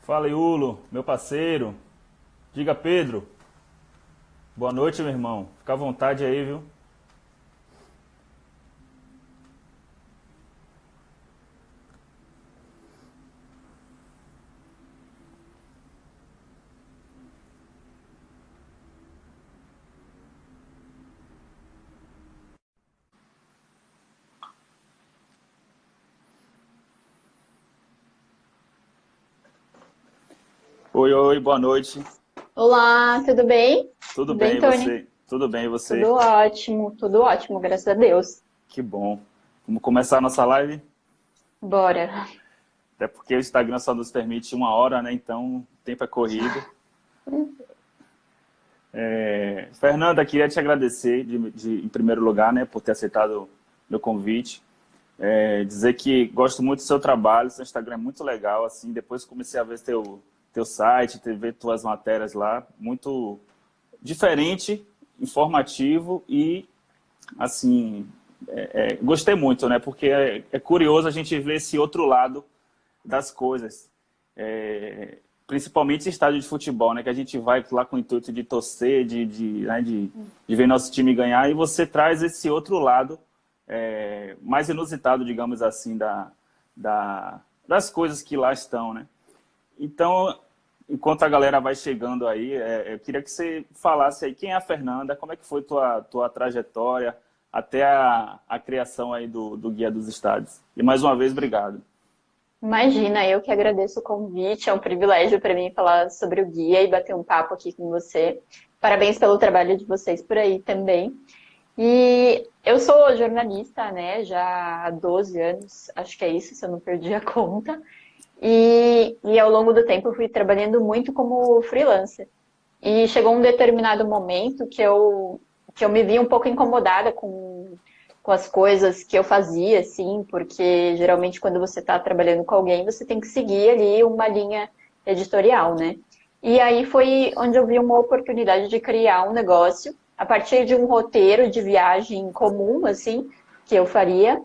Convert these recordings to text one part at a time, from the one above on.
Fala, Iulo, meu parceiro. Diga, Pedro. Boa noite, meu irmão. Fica à vontade aí, viu? Oi, oi, boa noite. Olá, tudo bem? Tudo Tudo bem, bem, e Tony? você? Tudo bem, e você? Tudo ótimo, graças a Deus. Que bom. Vamos começar a nossa live? Bora. Até porque o Instagram só nos permite 1 hora, né? Então, o tempo é corrido. Fernanda, queria te agradecer, em primeiro lugar, né, por ter aceitado meu convite. Dizer que gosto muito do seu trabalho, seu Instagram é muito legal, assim, depois comecei a ver teu site, ver tuas matérias lá, muito diferente, informativo e, assim, gostei muito, né, porque é curioso a gente ver esse outro lado das coisas, principalmente em estádio de futebol, né, que a gente vai lá com o intuito de torcer, de ver nosso time ganhar, e você traz esse outro lado mais inusitado, digamos assim, das coisas que lá estão, né? Então, enquanto a galera vai chegando aí, eu queria que você falasse aí quem é a Fernanda, como é que foi tua trajetória até a criação aí do Guia dos Estádios. E mais uma vez, obrigado. Imagina, eu que agradeço o convite, é um privilégio para mim falar sobre o guia e bater um papo aqui com você. Parabéns pelo trabalho de vocês por aí também. E eu sou jornalista, né, já há 12 anos, acho que é isso, se eu não perdi a conta. E ao longo do tempo eu fui trabalhando muito como freelancer. E chegou um determinado momento que eu me vi um pouco incomodada com as coisas que eu fazia, assim, porque geralmente quando você está trabalhando com alguém, você tem que seguir ali uma linha editorial, né? E aí foi onde eu vi uma oportunidade de criar um negócio a partir de um roteiro de viagem comum, assim, que eu faria,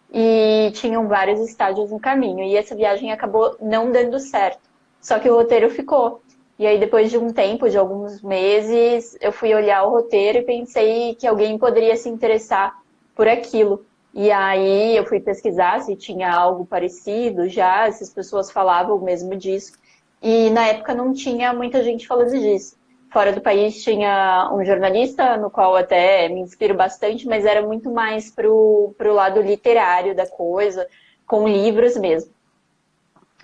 e tinham vários estágios no caminho. E essa viagem acabou não dando certo. Só que o roteiro ficou. E aí, depois de um tempo, de alguns meses, eu fui olhar o roteiro e pensei que alguém poderia se interessar por aquilo. E aí eu fui pesquisar se tinha algo parecido já, se as pessoas falavam mesmo disso. E na época não tinha muita gente falando disso. Fora do país tinha um jornalista, no qual até me inspiro bastante, mas era muito mais pro lado literário da coisa, com livros mesmo.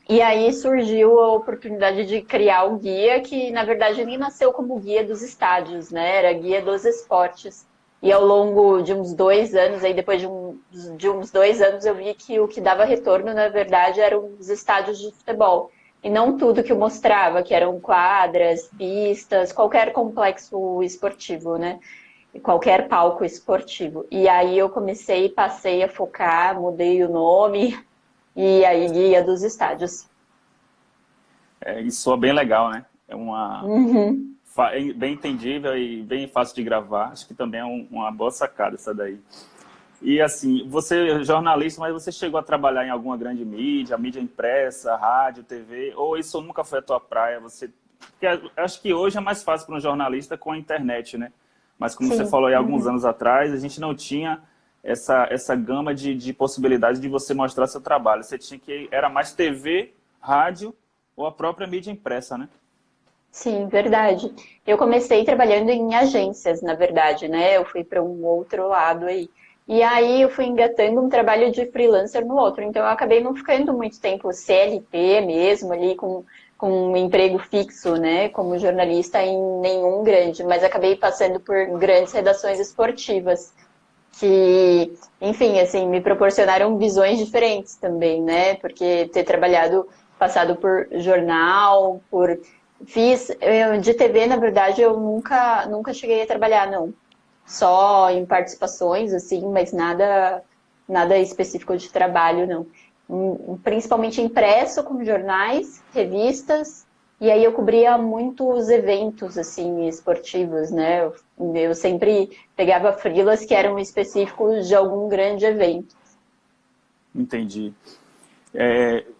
E aí surgiu a oportunidade de criar o guia, que na verdade nem nasceu como guia dos estádios, né? Era guia dos esportes. E ao longo de uns 2 anos, aí depois de uns 2 anos, eu vi que o que dava retorno, na verdade, eram os estádios de futebol. E não tudo que eu mostrava, que eram quadras, pistas, qualquer complexo esportivo, né? E qualquer palco esportivo. E aí eu comecei, passei a focar, mudei o nome, e aí guia dos estádios. Isso soa bem legal, né? Uhum. É bem entendível e bem fácil de gravar. Acho que também é uma boa sacada essa daí. E assim, você é jornalista, mas você chegou a trabalhar em alguma grande mídia impressa, rádio, TV, ou isso nunca foi a tua praia? Porque acho que hoje é mais fácil para um jornalista com a internet, né? Mas como você Sim. falou aí alguns Uhum. anos atrás, a gente não tinha essa gama de possibilidades de você mostrar seu trabalho. Você tinha que era mais TV, rádio ou a própria mídia impressa, né? Sim, verdade. Eu comecei trabalhando em agências, na verdade, né? Eu fui para um outro lado aí. E aí eu fui engatando um trabalho de freelancer no outro. Então eu acabei não ficando muito tempo CLT mesmo, ali com um emprego fixo, né? Como jornalista em nenhum grande, mas acabei passando por grandes redações esportivas. Que, enfim, assim, me proporcionaram visões diferentes também, né? Porque ter trabalhado, passado por jornal, de TV, na verdade, eu nunca cheguei a trabalhar, não. Só em participações, assim, mas nada específico de trabalho, não. Principalmente impresso com jornais, revistas, e aí eu cobria muitos eventos, assim, esportivos, né? Eu sempre pegava freelas que eram específicos de algum grande evento. Entendi.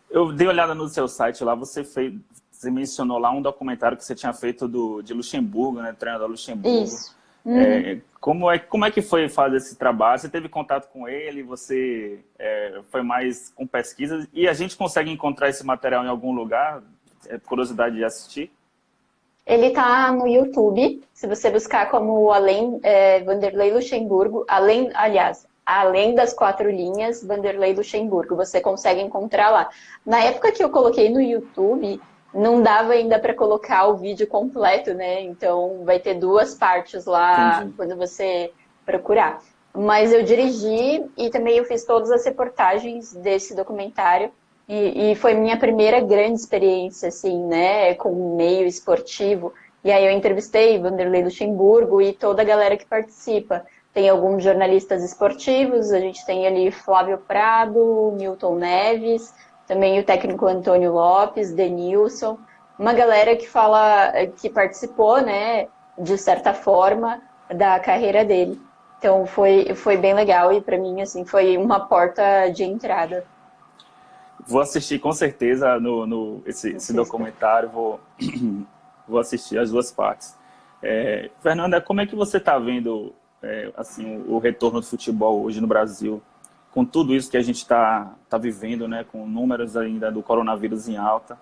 Eu dei uma olhada no seu site lá, você mencionou lá um documentário que você tinha feito de Luxemburgo, né? Treinador Luxemburgo. Isso. Uhum. Como é que foi fazer esse trabalho? Você teve contato com ele? Você foi mais com pesquisas? E a gente consegue encontrar esse material em algum lugar? Curiosidade de assistir? Ele tá no YouTube, se você buscar como Vanderlei Luxemburgo, além das 4 linhas, Vanderlei Luxemburgo, você consegue encontrar lá. Na época que eu coloquei no YouTube, não dava ainda para colocar o vídeo completo, né? Então vai ter 2 partes lá. Entendi. Quando você procurar. Mas eu dirigi e também eu fiz todas as reportagens desse documentário. E foi minha primeira grande experiência, assim, né, com o meio esportivo. E aí eu entrevistei Vanderlei Luxemburgo e toda a galera que participa. Tem alguns jornalistas esportivos, a gente tem ali Flávio Prado, Milton Neves, também o técnico Antônio Lopes, Denilson, uma galera que participou, né, de certa forma, da carreira dele. Então foi bem legal e para mim, assim, foi uma porta de entrada. Vou assistir com certeza esse documentário, vou assistir as 2 partes. Fernanda, como é que você está vendo assim, o retorno do futebol hoje no Brasil, com tudo isso que a gente está vivendo, né, com números ainda do coronavírus em alta?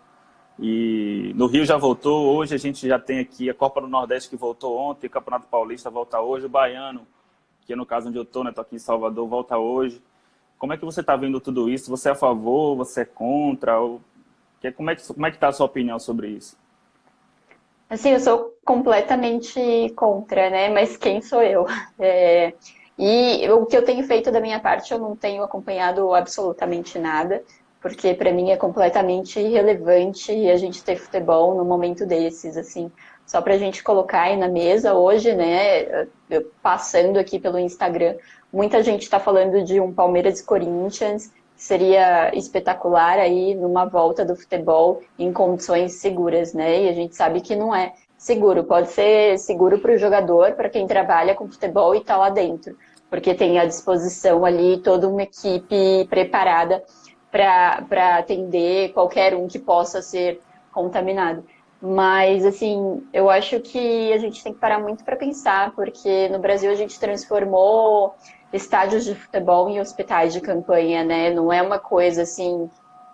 E no Rio já voltou, hoje a gente já tem aqui a Copa do Nordeste que voltou ontem, o Campeonato Paulista volta hoje, o Baiano, que é no caso onde eu estou, né, estou aqui em Salvador, volta hoje. Como é que você está vendo tudo isso? Você é a favor? Você é contra? Como é que está a sua opinião sobre isso? Assim, eu sou completamente contra, né? Mas quem sou eu? E o que eu tenho feito da minha parte, eu não tenho acompanhado absolutamente nada, porque para mim é completamente irrelevante a gente ter futebol num momento desses, assim. Só para a gente colocar aí na mesa hoje, né? Passando aqui pelo Instagram, muita gente está falando de um Palmeiras e Corinthians, que seria espetacular aí numa volta do futebol em condições seguras, né? E a gente sabe que não é seguro. Pode ser seguro para o jogador, para quem trabalha com futebol e está lá dentro, porque tem à disposição ali toda uma equipe preparada para atender qualquer um que possa ser contaminado. Mas, assim, eu acho que a gente tem que parar muito para pensar, porque no Brasil a gente transformou estádios de futebol em hospitais de campanha, né? Não é uma coisa, assim,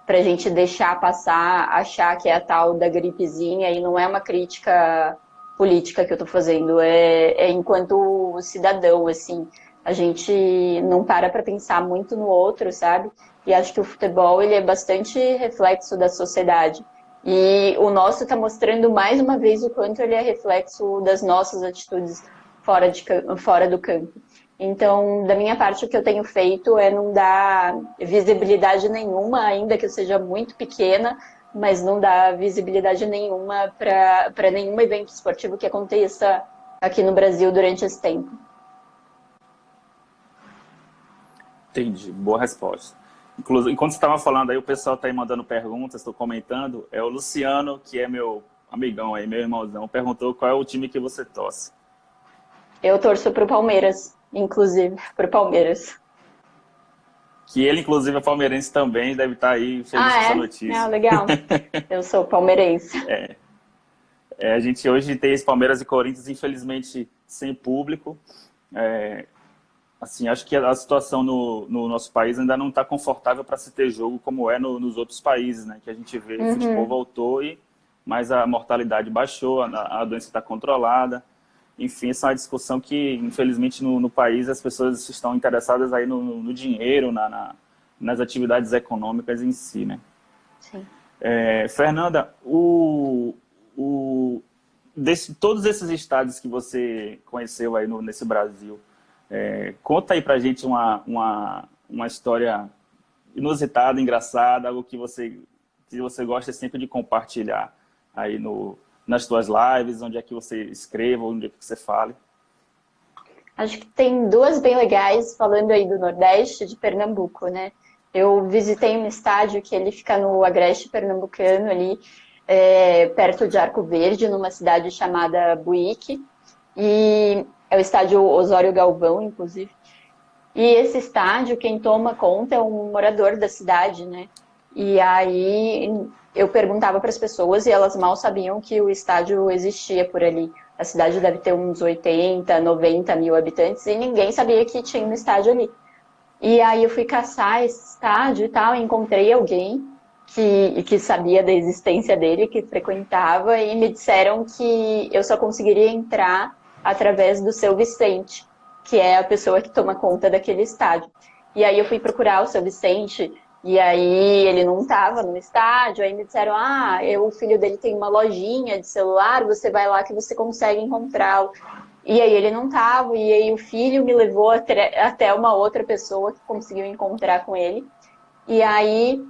para a gente deixar passar, achar que é a tal da gripezinha, e não é uma crítica política que eu estou fazendo, é enquanto cidadão, assim. A gente não para pensar muito no outro, sabe? E acho que o futebol, ele é bastante reflexo da sociedade. E o nosso está mostrando mais uma vez o quanto ele é reflexo das nossas atitudes fora do campo. Então, da minha parte, o que eu tenho feito é não dar visibilidade nenhuma, ainda que eu seja muito pequena, mas não dar visibilidade nenhuma para nenhum evento esportivo que aconteça aqui no Brasil durante esse tempo. Entendi, boa resposta. Inclusive, enquanto você estava falando aí, o pessoal está aí mandando perguntas, estou comentando. É o Luciano, que é meu amigão aí, meu irmãozão, perguntou qual é o time que você torce. Eu torço pro Palmeiras, inclusive, pro Palmeiras. Que ele, inclusive, é palmeirense também, deve estar aí feliz com essa notícia. Ah, legal. Eu sou palmeirense. A gente hoje tem esse Palmeiras e Corinthians, infelizmente, sem público. Assim, acho que a situação no nosso país ainda não está confortável para se ter jogo como é nos outros países, né? Que a gente vê, o futebol voltou, mas a mortalidade baixou, a doença está controlada. Enfim, essa é uma discussão que, infelizmente, no país as pessoas estão interessadas aí no dinheiro, nas atividades econômicas em si, né? Sim. Fernanda, todos esses estados que você conheceu aí nesse Brasil, conta aí pra gente uma história inusitada, engraçada, algo que você gosta sempre de compartilhar aí nas suas lives, onde é que você escreva, onde é que você fale. Acho que tem 2 bem legais, falando aí do Nordeste, de Pernambuco, né? Eu visitei um estádio que ele fica no Agreste Pernambucano, ali perto de Arco Verde, numa cidade chamada Buíque, e é o estádio Osório Galvão, inclusive. E esse estádio, quem toma conta é um morador da cidade, né? E aí eu perguntava para as pessoas e elas mal sabiam que o estádio existia por ali. A cidade deve ter uns 80, 90 mil habitantes e ninguém sabia que tinha um estádio ali. E aí eu fui caçar esse estádio e tal, e encontrei alguém que sabia da existência dele, que frequentava, e me disseram que eu só conseguiria entrar através do seu Vicente, que é a pessoa que toma conta daquele estádio. E aí eu fui procurar o seu Vicente, e aí ele não estava no estádio, aí me disseram, o filho dele tem uma lojinha de celular, você vai lá que você consegue encontrá-lo. E aí ele não estava, e aí o filho me levou até uma outra pessoa que conseguiu encontrar com ele. E aí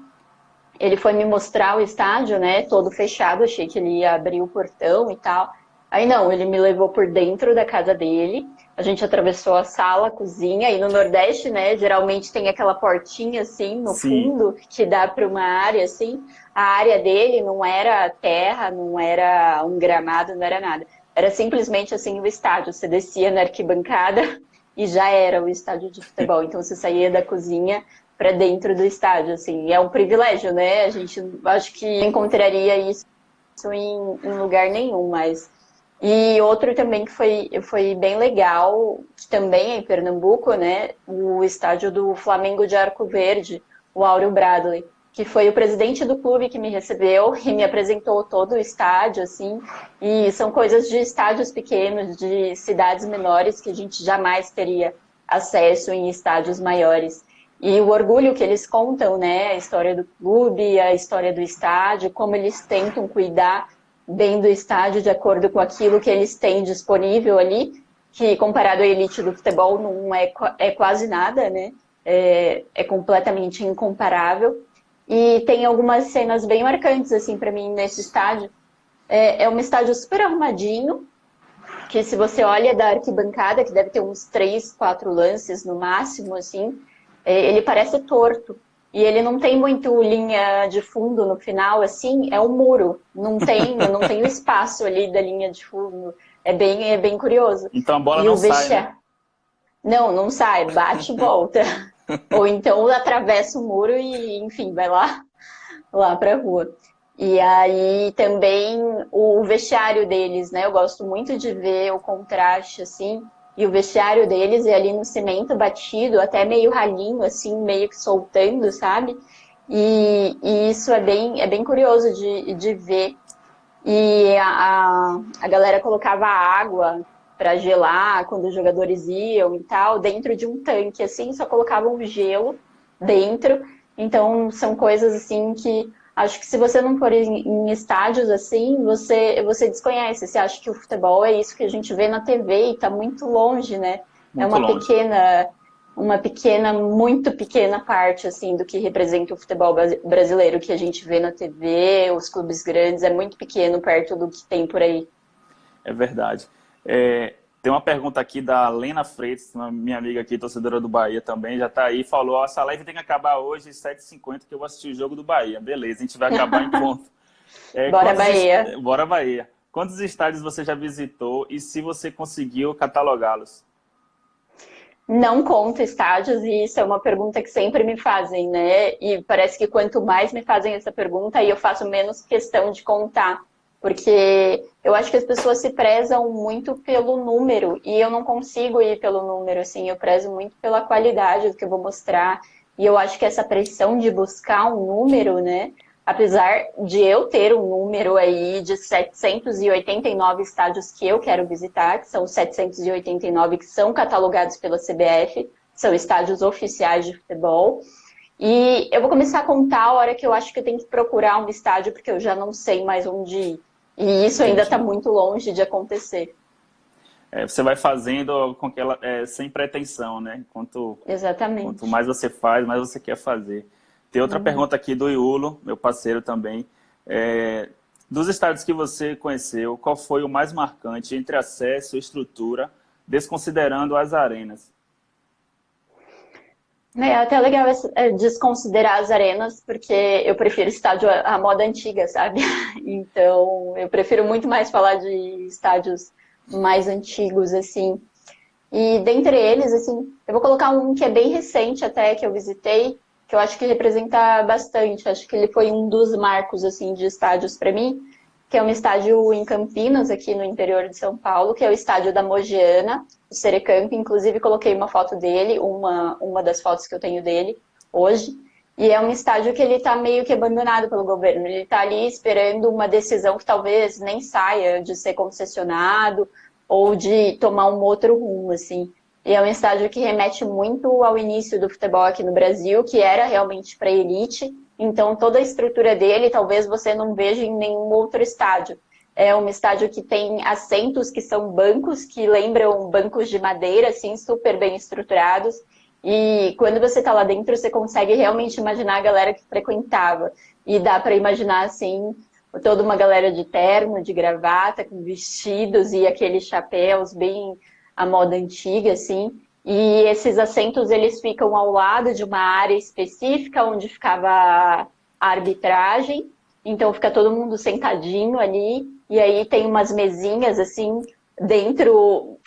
ele foi me mostrar o estádio, né, todo fechado, achei que ele ia abrir o portão e tal. Aí não, ele me levou por dentro da casa dele, a gente atravessou a sala, a cozinha, e no Nordeste, né, geralmente tem aquela portinha assim, no Sim. fundo, que dá para uma área assim. A área dele não era terra, não era um gramado, não era nada. Era simplesmente assim o estádio, você descia na arquibancada e já era o estádio de futebol. Então você saía da cozinha para dentro do estádio, assim, é um privilégio, né? A gente acho que encontraria isso em lugar nenhum, mas e outro também que foi bem legal, que também é em Pernambuco, né? O estádio do Flamengo de Arco Verde, o Áureo Bradley, que foi o presidente do clube que me recebeu e me apresentou todo o estádio, assim. E são coisas de estádios pequenos, de cidades menores que a gente jamais teria acesso em estádios maiores. E o orgulho que eles contam, né? A história do clube, a história do estádio, como eles tentam cuidar bem do estádio de acordo com aquilo que eles têm disponível ali, que comparado à elite do futebol não é quase nada, né? É completamente incomparável. E tem algumas cenas bem marcantes, assim, para mim, nesse estádio. É um estádio super arrumadinho, que se você olha da arquibancada, que deve ter uns 3, 4 lances no máximo, assim, ele parece torto. E ele não tem muito linha de fundo no final, assim, é um muro. Não tem o espaço ali da linha de fundo. É bem curioso. Então a bola E não o sai, né? vestiário. Não sai, bate e volta. Ou então atravessa o muro e, enfim, vai lá para a rua. E aí também o vestiário deles, né? Eu gosto muito de ver o contraste, assim. E o vestiário deles é ali no cimento batido, até meio ralinho, assim, meio que soltando, sabe? E isso é bem curioso de ver. E a galera colocava água para gelar quando os jogadores iam e tal, dentro de um tanque, assim, só colocavam gelo dentro. Então, são coisas assim que acho que se você não for em estádios assim, você desconhece. Você acha que o futebol é isso que a gente vê na TV e está muito longe, né? É Muito longe. muito pequena parte assim do que representa o futebol brasileiro que a gente vê na TV, os clubes grandes, é muito pequeno perto do que tem por aí. É verdade. Tem uma pergunta aqui da Lena Freitas, uma minha amiga aqui, torcedora do Bahia também, já está aí, falou, ó, essa live tem que acabar hoje às 7h50 que eu vou assistir o jogo do Bahia. Beleza, a gente vai acabar em ponto. Bora, Bahia! Bora, Bahia. Quantos estádios você já visitou e se você conseguiu catalogá-los? Não conto estádios, e isso é uma pergunta que sempre me fazem, né? E parece que quanto mais me fazem essa pergunta, aí eu faço menos questão de contar. Porque eu acho que as pessoas se prezam muito pelo número, e eu não consigo ir pelo número, assim, eu prezo muito pela qualidade do que eu vou mostrar. E eu acho que essa pressão de buscar um número, né? Apesar de eu ter um número aí de 789 estádios que eu quero visitar, que são os 789 que são catalogados pela CBF, são estádios oficiais de futebol. E eu vou começar a contar a hora que eu acho que eu tenho que procurar um estádio, porque eu já não sei mais onde ir. E isso ainda está Entendi. muito longe de acontecer. Você vai fazendo com que ela, sem pretensão, né? Quanto Exatamente. mais você faz, mais você quer fazer. Tem outra pergunta aqui do Iulo, meu parceiro também. Dos estádios que você conheceu, qual foi o mais marcante entre acesso e estrutura, desconsiderando as arenas? É até legal desconsiderar as arenas, porque eu prefiro estádio à moda antiga, sabe? Então, eu prefiro muito mais falar de estádios mais antigos, assim. E dentre eles, assim, eu vou colocar um que é bem recente até, que eu visitei, que eu acho que representa bastante. Acho que ele foi um dos marcos assim de estádios para mim, que é um estádio em Campinas, aqui no interior de São Paulo, que é o estádio da Mogiana, o Serecamp. Inclusive, coloquei uma foto dele, uma das fotos que eu tenho dele hoje. E é um estádio que ele está meio que abandonado pelo governo. Ele está ali esperando uma decisão que talvez nem saia de ser concessionado ou de tomar um outro rumo, assim. E é um estádio que remete muito ao início do futebol aqui no Brasil, que era realmente para elite. Então, toda a estrutura dele, talvez você não veja em nenhum outro estádio. É um estádio que tem assentos que são bancos, que lembram bancos de madeira, assim, super bem estruturados. E quando você está lá dentro, você consegue realmente imaginar a galera que frequentava. E dá para imaginar, assim, toda uma galera de terno, de gravata, com vestidos e aqueles chapéus bem à moda antiga, assim. E esses assentos, eles ficam ao lado de uma área específica, onde ficava a arbitragem. Então, fica todo mundo sentadinho ali. E aí tem umas mesinhas, assim, dentro,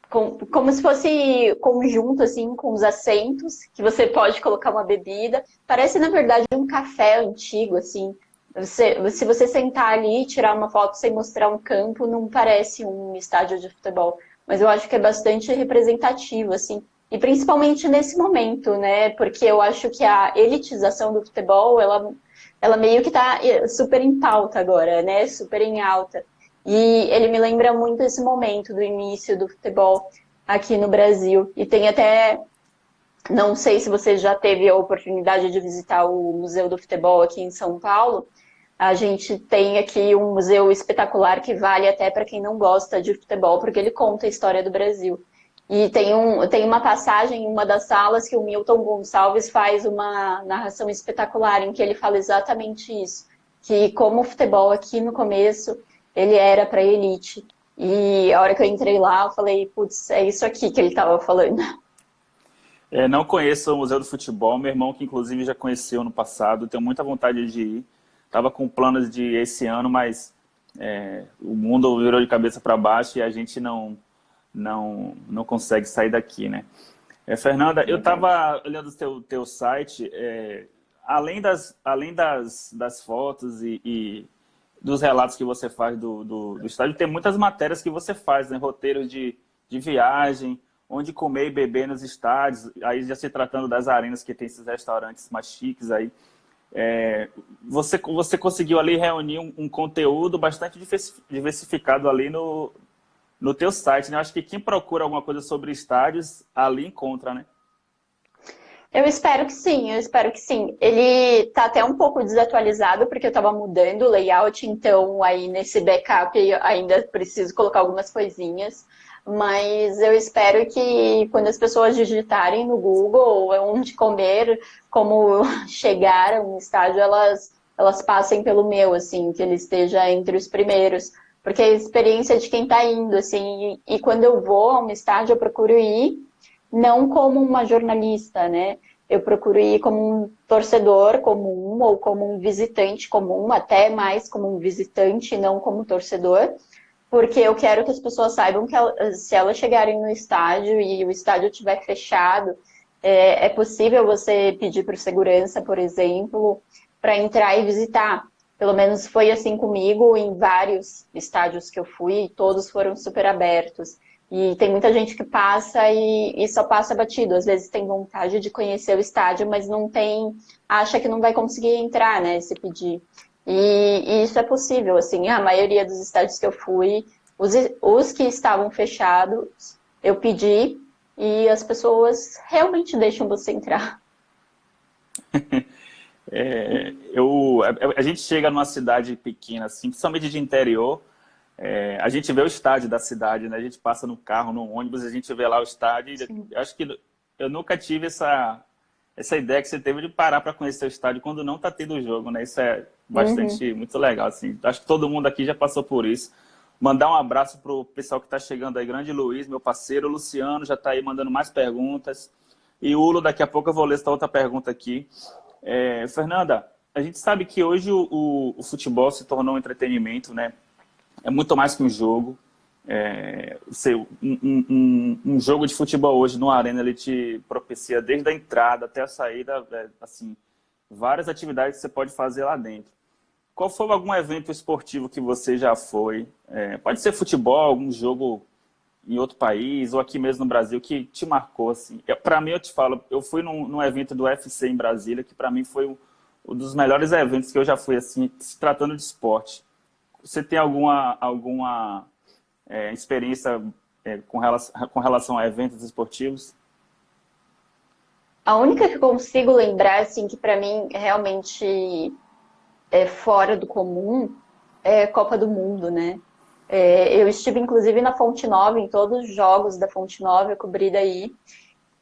como se fosse conjunto, assim, com os assentos, que você pode colocar uma bebida. Parece, na verdade, um café antigo, assim. Se você sentar ali e tirar uma foto sem mostrar um campo, não parece um estádio de futebol. Mas eu acho que é bastante representativo, assim. E principalmente nesse momento, né? Porque eu acho que a elitização do futebol, ela meio que tá super em pauta agora, né? Super em alta. E ele me lembra muito esse momento do início do futebol aqui no Brasil. E tem até, não sei se você já teve a oportunidade de visitar o Museu do Futebol aqui em São Paulo. A gente tem aqui um museu espetacular que vale até para quem não gosta de futebol, porque ele conta a história do Brasil. E tem uma passagem em uma das salas que o Milton Gonçalves faz uma narração espetacular, em que ele fala exatamente isso, que como o futebol aqui no começo, ele era para elite. E a hora que eu entrei lá, eu falei, putz, é isso aqui que ele estava falando. Não conheço o Museu do Futebol, meu irmão que inclusive já conheceu no passado, tenho muita vontade de ir. Estava com planos de ir esse ano, mas o mundo virou de cabeça para baixo e a gente não consegue sair daqui, né? Fernanda, eu estava olhando o teu site, além das fotos e dos relatos que você faz do estádio, tem muitas matérias que você faz, né? Roteiros de viagem, onde comer e beber nos estádios, aí já se tratando das arenas que tem esses restaurantes mais chiques aí. Você conseguiu ali reunir um conteúdo bastante diversificado ali no teu site, né? Eu acho que quem procura alguma coisa sobre estádios, ali encontra, né? Eu espero que sim, eu espero que sim. Ele tá até um pouco desatualizado, porque eu tava mudando o layout, então aí nesse backup eu ainda preciso colocar algumas coisinhas. Mas eu espero que quando as pessoas digitarem no Google onde comer, como chegar a um estádio, elas passem pelo meu, assim, que ele esteja entre os primeiros. Porque é a experiência de quem tá indo, assim, e quando eu vou a um estádio, eu procuro ir não como uma jornalista, né? Eu procuro ir como um torcedor comum ou como um visitante comum, até mais como um visitante, não como torcedor, porque eu quero que as pessoas saibam que se elas chegarem no estádio e o estádio estiver fechado, é possível você pedir para o segurança, por exemplo, para entrar e visitar. Pelo menos foi assim comigo em vários estádios que eu fui, e todos foram super abertos. E tem muita gente que passa e só passa batido. Às vezes tem vontade de conhecer o estádio, mas não tem, acha que não vai conseguir entrar, né, se pedir. E isso é possível, assim, a maioria dos estádios que eu fui, os que estavam fechados, eu pedi e as pessoas realmente deixam você entrar. A gente chega numa cidade pequena, assim, principalmente de interior, a gente vê o estádio da cidade, né? A gente passa no carro, no ônibus, a gente vê lá o estádio. Eu acho que eu nunca tive essa ideia que você teve de parar para conhecer o estádio quando não está tendo o jogo, né? Isso é bastante, muito legal, assim. Acho que todo mundo aqui já passou por isso. Mandar um abraço para o pessoal que está chegando aí, grande Luiz, meu parceiro, o Luciano já está aí mandando mais perguntas. E o Ulo, daqui a pouco eu vou ler essa outra pergunta aqui. Fernanda, a gente sabe que hoje o futebol se tornou um entretenimento, né? É muito mais que um jogo. Um jogo de futebol hoje no Arena, ele te propicia desde a entrada até a saída, assim, várias atividades que você pode fazer lá dentro. Qual foi algum evento esportivo que você já foi? Pode ser futebol, algum jogo em outro país, ou aqui mesmo no Brasil, que te marcou, assim. Para mim, eu te falo, eu fui num evento do UFC em Brasília, que para mim foi um dos melhores eventos que eu já fui, assim, se tratando de esporte. Você tem alguma experiência com relação a eventos esportivos? A única que eu consigo lembrar, assim, que para mim realmente é fora do comum é Copa do Mundo, né? Eu estive, inclusive, na Fonte Nova, em todos os jogos da Fonte Nova, eu cobri daí.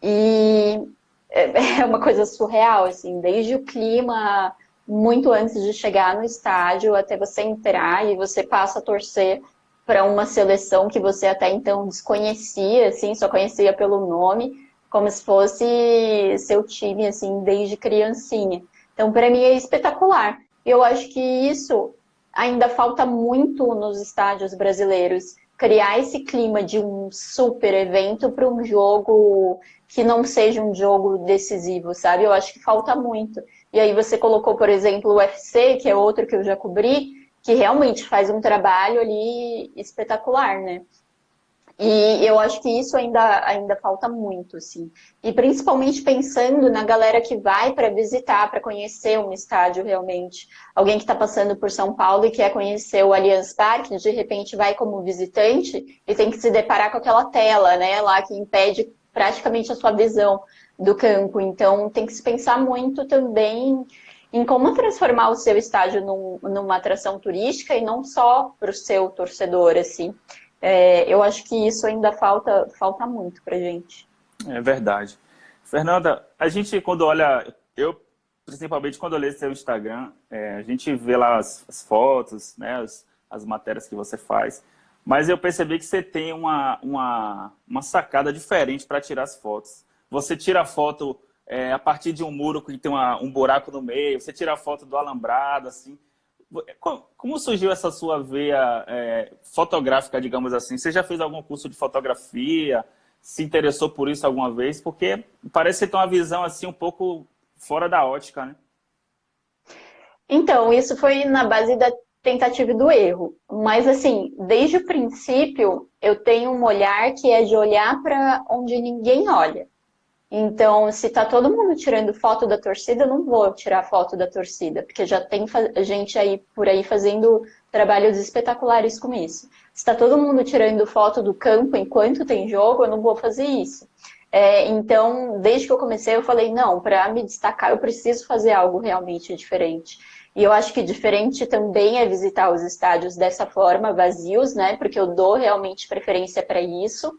E é uma coisa surreal, assim, desde o clima, muito antes de chegar no estádio, até você entrar e você passa a torcer para uma seleção que você até então desconhecia, assim, só conhecia pelo nome, como se fosse seu time, assim, desde criancinha. Então, para mim é espetacular. Eu acho que isso ainda falta muito nos estádios brasileiros, criar esse clima de um super evento para um jogo que não seja um jogo decisivo, sabe? Eu acho que falta muito. E aí você colocou, por exemplo, o UFC, que é outro que eu já cobri, que realmente faz um trabalho ali espetacular, né? E eu acho que isso ainda falta muito, assim. E principalmente pensando na galera que vai para visitar, para conhecer um estádio realmente. Alguém que está passando por São Paulo e quer conhecer o Allianz Parque, de repente vai como visitante e tem que se deparar com aquela tela, né, lá que impede praticamente a sua visão do campo. Então tem que se pensar muito também em como transformar o seu estádio numa atração turística e não só para o seu torcedor, assim. Eu acho que isso ainda falta muito pra gente. É verdade. Fernanda, a gente quando olha, eu principalmente quando eu leio seu Instagram, a gente vê lá as fotos, né, as matérias que você faz, mas eu percebi que você tem uma sacada diferente para tirar as fotos. Você tira a foto a partir de um muro que tem um buraco no meio, você tira a foto do alambrado, assim. Como surgiu essa sua veia fotográfica, digamos assim? Você já fez algum curso de fotografia? Se interessou por isso alguma vez? Porque parece que tem uma visão assim um pouco fora da ótica, né? Então, isso foi na base da tentativa e do erro. Mas, assim, desde o princípio, eu tenho um olhar que é de olhar para onde ninguém olha. Então, se tá todo mundo tirando foto da torcida, eu não vou tirar foto da torcida, porque já tem gente aí por aí fazendo trabalhos espetaculares com isso. Se tá todo mundo tirando foto do campo enquanto tem jogo, eu não vou fazer isso. Então, desde que eu comecei, eu falei, não, para me destacar, eu preciso fazer algo realmente diferente. E eu acho que diferente também é visitar os estádios dessa forma, vazios, né? Porque eu dou realmente preferência para isso.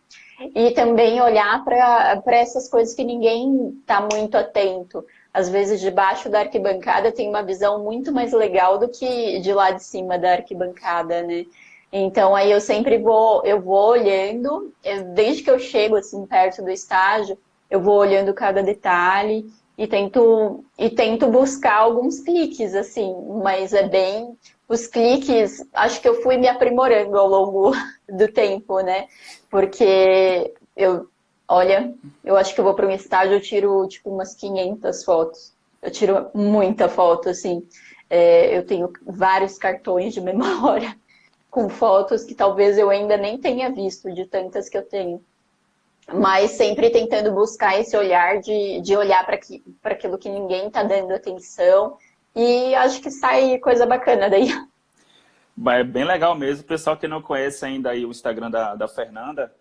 E também olhar para essas coisas que ninguém está muito atento. Às vezes, debaixo da arquibancada tem uma visão muito mais legal do que de lá de cima da arquibancada, né? Então, aí eu sempre vou olhando, desde que eu chego assim perto do estádio, eu vou olhando cada detalhe e tento buscar alguns cliques, assim, mas é bem... Os cliques, acho que eu fui me aprimorando ao longo do tempo, né? Porque eu acho que eu vou para um estádio, eu tiro tipo umas 500 fotos. Eu tiro muita foto, assim. Eu tenho vários cartões de memória com fotos que talvez eu ainda nem tenha visto, de tantas que eu tenho. Mas sempre tentando buscar esse olhar de olhar para aquilo que ninguém está dando atenção. E acho que sai coisa bacana daí. É bem legal mesmo. O pessoal que não conhece ainda aí o Instagram da Fernanda,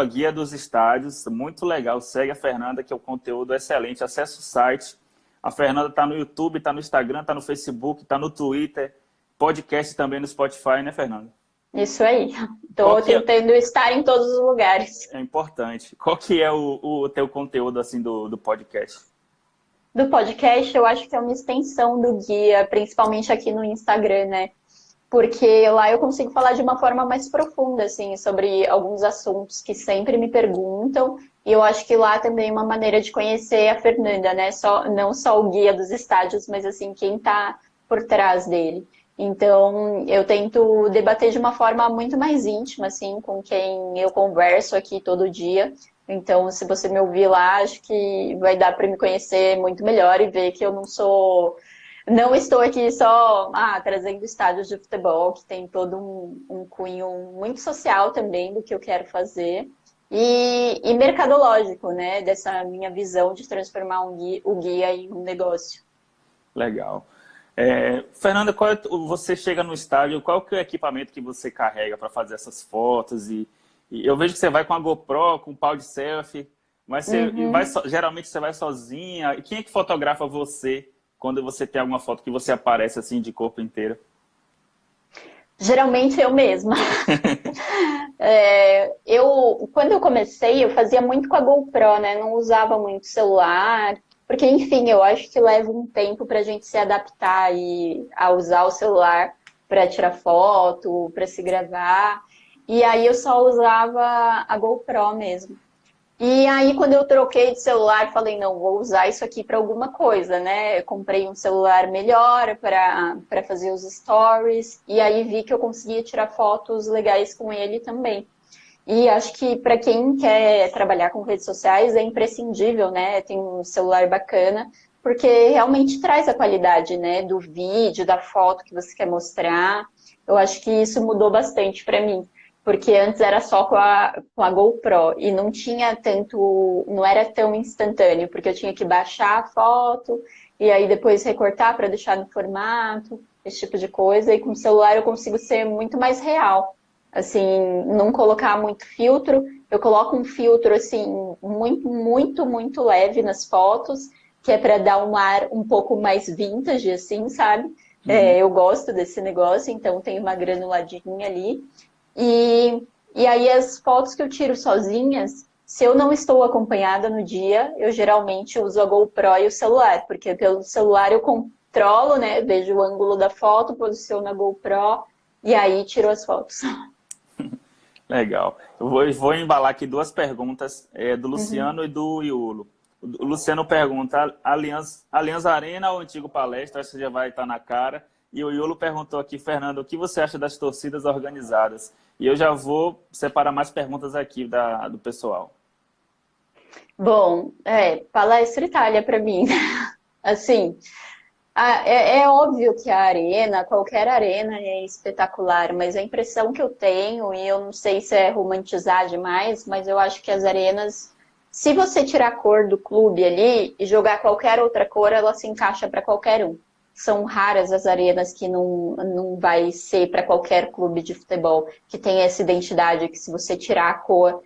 @Guia dos Estádios, muito legal. Segue a Fernanda, que é o conteúdo excelente. Acesse o site. A Fernanda está no YouTube, está no Instagram, está no Facebook, está no Twitter, podcast também no Spotify, né, Fernanda? Isso aí. Estou tentando estar em todos os lugares. É importante. Qual que é o teu conteúdo assim do podcast? Do podcast, eu acho que é uma extensão do guia, principalmente aqui no Instagram, né? Porque lá eu consigo falar de uma forma mais profunda, assim, sobre alguns assuntos que sempre me perguntam. E eu acho que lá também é uma maneira de conhecer a Fernanda, né? Não só o guia dos estádios, mas assim, quem tá por trás dele. Então, eu tento debater de uma forma muito mais íntima, assim, com quem eu converso aqui todo dia. Então, se você me ouvir lá, acho que vai dar para me conhecer muito melhor e ver que eu não estou aqui só trazendo estádios de futebol, que tem todo um cunho muito social também do que eu quero fazer. E mercadológico, né? Dessa minha visão de transformar o guia em um negócio. Legal. Fernanda, você chega no estádio, qual que é o equipamento que você carrega para fazer essas fotos? E eu vejo que você vai com a GoPro, com um pau de selfie, mas geralmente você vai sozinha. E quem é que fotografa você quando você tem alguma foto que você aparece assim de corpo inteiro? Geralmente eu mesma. Quando eu comecei, eu fazia muito com a GoPro, né? Não usava muito celular, porque, enfim, eu acho que leva um tempo para a gente se adaptar a usar o celular para tirar foto, para se gravar. E aí eu só usava a GoPro mesmo. E aí, quando eu troquei de celular, falei, não, vou usar isso aqui para alguma coisa, né? Eu comprei um celular melhor para fazer os stories, e aí vi que eu conseguia tirar fotos legais com ele também. E acho que para quem quer trabalhar com redes sociais é imprescindível, né? Tem um celular bacana, porque realmente traz a qualidade, né? Do vídeo, da foto que você quer mostrar. Eu acho que isso mudou bastante para mim. Porque antes era só com a GoPro e não tinha tanto, não era tão instantâneo, porque eu tinha que baixar a foto e aí depois recortar para deixar no formato, esse tipo de coisa. E com o celular eu consigo ser muito mais real. Assim, não colocar muito filtro. Eu coloco um filtro, assim, muito, muito, muito leve nas fotos, que é para dar um ar um pouco mais vintage, assim, sabe? Eu gosto desse negócio, então tem uma granuladinha ali. E aí as fotos que eu tiro sozinhas, se eu não estou acompanhada no dia, eu geralmente uso a GoPro e o celular, porque pelo celular eu controlo, né? Vejo o ângulo da foto, posiciono a GoPro e aí tiro as fotos. Legal. Eu vou embalar aqui duas perguntas do Luciano e do Iulo. O Luciano pergunta, Allianz Arena ou Antigo Palestra? Acho que já vai estar na cara. E o Iulo perguntou aqui, Fernando, o que você acha das torcidas organizadas? E eu já vou separar mais perguntas aqui do pessoal. Bom, Palestra Itália para mim. Assim, é óbvio que a arena, qualquer arena é espetacular, mas a impressão que eu tenho, e eu não sei se é romantizar demais, mas eu acho que as arenas, se você tirar a cor do clube ali e jogar qualquer outra cor, ela se encaixa para qualquer um. São raras as arenas que não vai ser para qualquer clube de futebol, que tem essa identidade, que se você tirar a cor,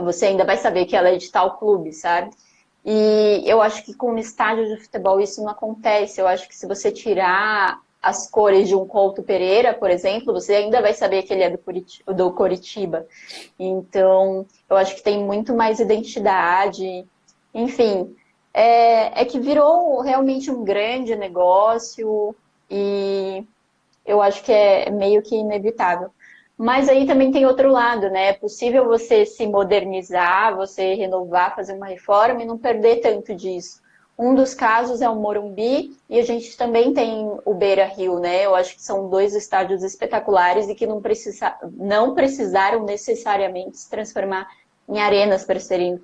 você ainda vai saber que ela é de tal clube, sabe? E eu acho que com um estádio de futebol isso não acontece. Eu acho que se você tirar as cores de um Couto Pereira, por exemplo, você ainda vai saber que ele é do Coritiba. Então, eu acho que tem muito mais identidade. Enfim, é que virou realmente um grande negócio e eu acho que é meio que inevitável. Mas aí também tem outro lado, né? É possível você se modernizar, você renovar, fazer uma reforma e não perder tanto disso. Um dos casos é o Morumbi e a gente também tem o Beira-Rio, né? Eu acho que são dois estádios espetaculares e que não precisaram necessariamente se transformar em arenas para serem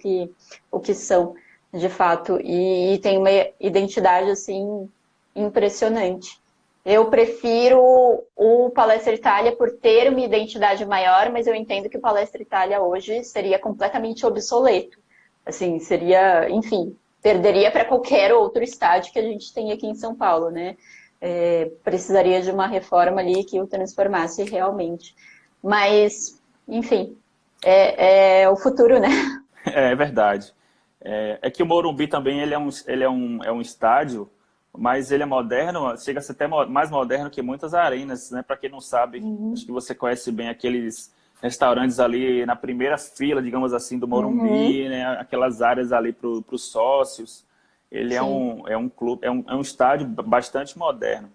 o que são, de fato. E tem uma identidade, assim, impressionante. Eu prefiro o Palestra Itália por ter uma identidade maior, mas eu entendo que o Palestra Itália hoje seria completamente obsoleto. Assim, seria, enfim, perderia para qualquer outro estádio que a gente tem aqui em São Paulo, né? Precisaria de uma reforma ali que o transformasse realmente. Mas, enfim, é o futuro, né? É verdade. É que o Morumbi também é um estádio, mas ele é moderno, chega a ser até mais moderno que muitas arenas, né? Para quem não sabe, acho que você conhece bem aqueles restaurantes ali na primeira fila, digamos assim, do Morumbi, né? Aquelas áreas ali para os sócios. Ele Sim. é um clube, é um estádio bastante moderno.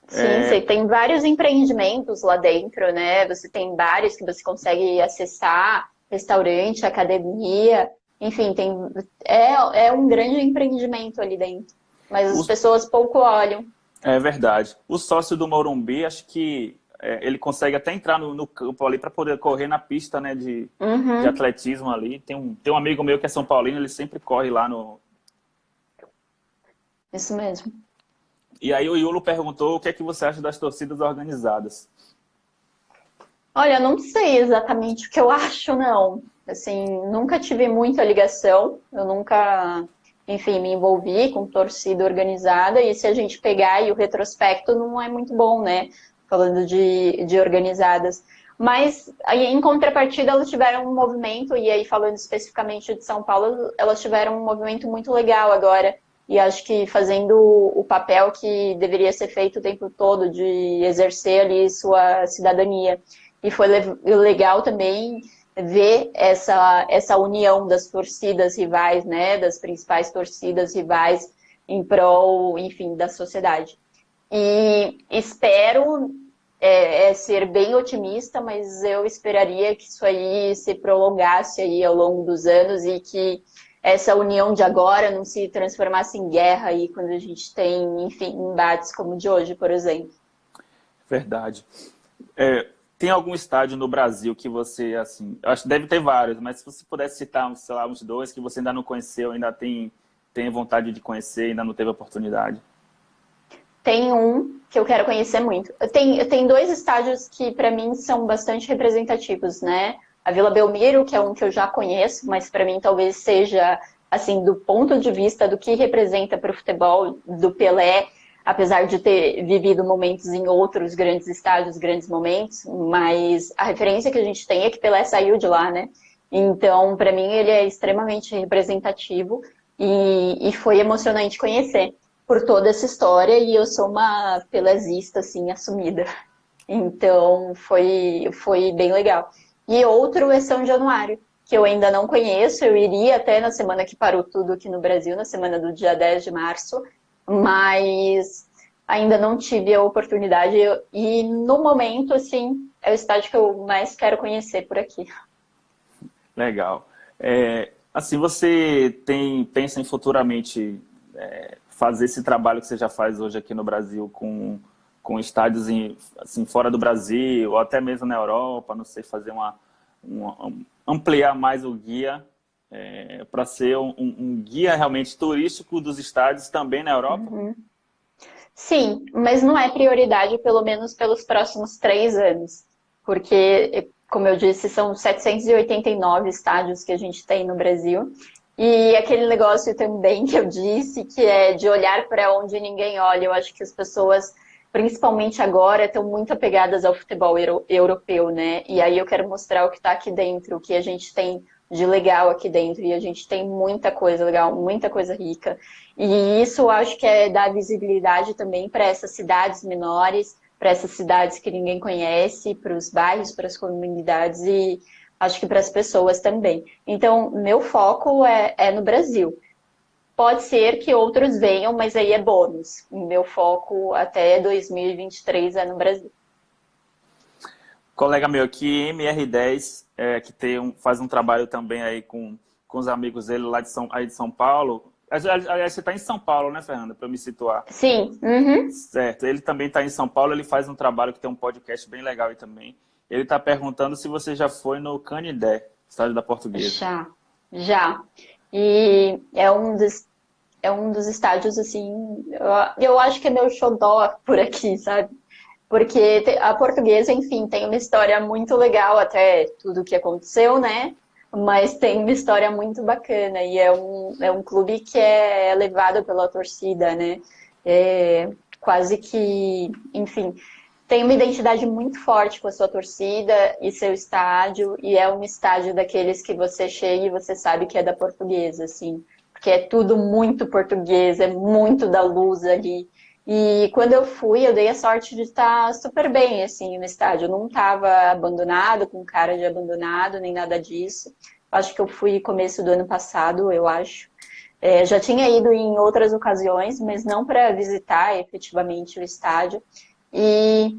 Sim, você tem vários empreendimentos lá dentro, né? Você tem bares que você consegue acessar, restaurante, academia, enfim, é um grande empreendimento ali dentro. Mas as pessoas pouco olham. É verdade. O sócio do Morumbi, acho que ele consegue até entrar no campo ali para poder correr na pista, né, de Uhum, atletismo ali. Tem um amigo meu que é São Paulino, ele sempre corre lá no. isso mesmo. E aí o Yulo perguntou o que é que você acha das torcidas organizadas. Olha, eu não sei exatamente o que eu acho, não. Assim, nunca tive muita ligação, eu nunca, enfim, me envolvi com torcida organizada, e se a gente pegar aí o retrospecto, não é muito bom, né? Falando de organizadas. Mas, aí, em contrapartida, elas tiveram um movimento, e aí falando especificamente de São Paulo, elas tiveram um movimento muito legal agora, e acho que fazendo o papel que deveria ser feito o tempo todo, de exercer ali sua cidadania. E foi legal também ver essa união das torcidas rivais, né, das principais torcidas rivais em prol, enfim, da sociedade. E espero ser bem otimista, mas eu esperaria que isso aí se prolongasse aí ao longo dos anos e que essa união de agora não se transformasse em guerra aí quando a gente tem, enfim, embates como o de hoje, por exemplo. Verdade. Tem algum estádio no Brasil que você, assim, eu acho que deve ter vários, mas se você pudesse citar, sei lá, uns dois que você ainda não conheceu, ainda tem vontade de conhecer, ainda não teve oportunidade. Tem um que eu quero conhecer muito. Tem dois estádios que, para mim, são bastante representativos, né? A Vila Belmiro, que é um que eu já conheço, mas para mim talvez seja, assim, do ponto de vista do que representa para o futebol do Pelé, apesar de ter vivido momentos em outros grandes estádios, grandes momentos, mas a referência que a gente tem é que Pelé saiu de lá, né? Então, para mim, ele é extremamente representativo e foi emocionante conhecer por toda essa história e eu sou uma pelezista, assim, assumida. Então, foi bem legal. E outro é São Januário, que eu ainda não conheço, eu iria até na semana que parou tudo aqui no Brasil, na semana do dia 10 de março, mas ainda não tive a oportunidade e no momento, assim, é o estádio que eu mais quero conhecer por aqui. Legal. Assim, você pensa em futuramente fazer esse trabalho que você já faz hoje aqui no Brasil com estádios assim, fora do Brasil, ou até mesmo na Europa, não sei, fazer ampliar mais o guia para ser um guia realmente turístico dos estádios também na Europa? Uhum. Sim, mas não é prioridade, pelo menos pelos próximos 3 anos, porque, como eu disse, são 789 estádios que a gente tem no Brasil, e aquele negócio também que eu disse, que é de olhar para onde ninguém olha, eu acho que as pessoas, principalmente agora, estão muito apegadas ao futebol europeu, né? E aí eu quero mostrar o que está aqui dentro, o que a gente tem de legal aqui dentro, e a gente tem muita coisa legal, muita coisa rica. E isso eu acho que é dar visibilidade também para essas cidades menores, para essas cidades que ninguém conhece, para os bairros, para as comunidades e acho que para as pessoas também. Então, meu foco é no Brasil. Pode ser que outros venham, mas aí é bônus. Meu foco até 2023 é no Brasil. Colega meu aqui, MR10, que faz um trabalho também aí com os amigos dele lá aí de São Paulo. Aliás, você está em São Paulo, né, Fernanda, para eu me situar. Sim, uhum. Certo, ele também está em São Paulo, ele faz um trabalho que tem um podcast bem legal aí também. Ele está perguntando se você já foi no Canidé, estádio da Portuguesa. Já, já. E é um dos estádios, assim, eu acho que é meu xodó por aqui, sabe? Porque a Portuguesa, enfim, tem uma história muito legal, até tudo que aconteceu, né? Mas tem uma história muito bacana e é um clube que é levado pela torcida, né? É quase que, enfim, tem uma identidade muito forte com a sua torcida e seu estádio, e é um estádio daqueles que você chega e você sabe que é da Portuguesa, assim, porque é tudo muito português, é muito da luz ali. E quando eu fui, eu dei a sorte de estar super bem, assim, no estádio. Eu não estava abandonado, com cara de abandonado, nem nada disso. Acho que eu fui começo do ano passado, eu acho. Já tinha ido em outras ocasiões, mas não para visitar efetivamente o estádio. E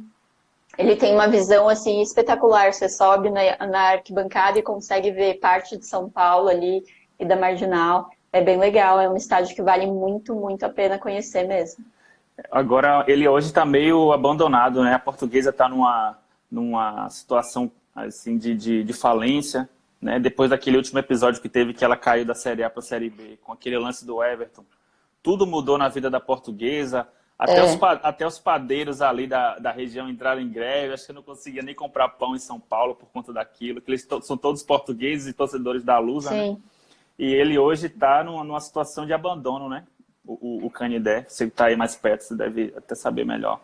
ele tem uma visão assim espetacular. Você sobe na arquibancada e consegue ver parte de São Paulo ali e da Marginal. É bem legal, é um estádio que vale muito, muito a pena conhecer mesmo. Agora, ele hoje está meio abandonado, né? A Portuguesa está numa situação assim de falência, né? Depois daquele último episódio que teve que ela caiu da Série A para a Série B, com aquele lance do Everton. Tudo mudou na vida da Portuguesa. É, Até os padeiros ali da região entraram em greve. Acho que eu não conseguia nem comprar pão em São Paulo por conta daquilo. Que eles são todos portugueses e torcedores da Lusa, né? sim. E ele hoje está numa situação de abandono, né? O Canidé, você está aí mais perto, você deve até saber melhor.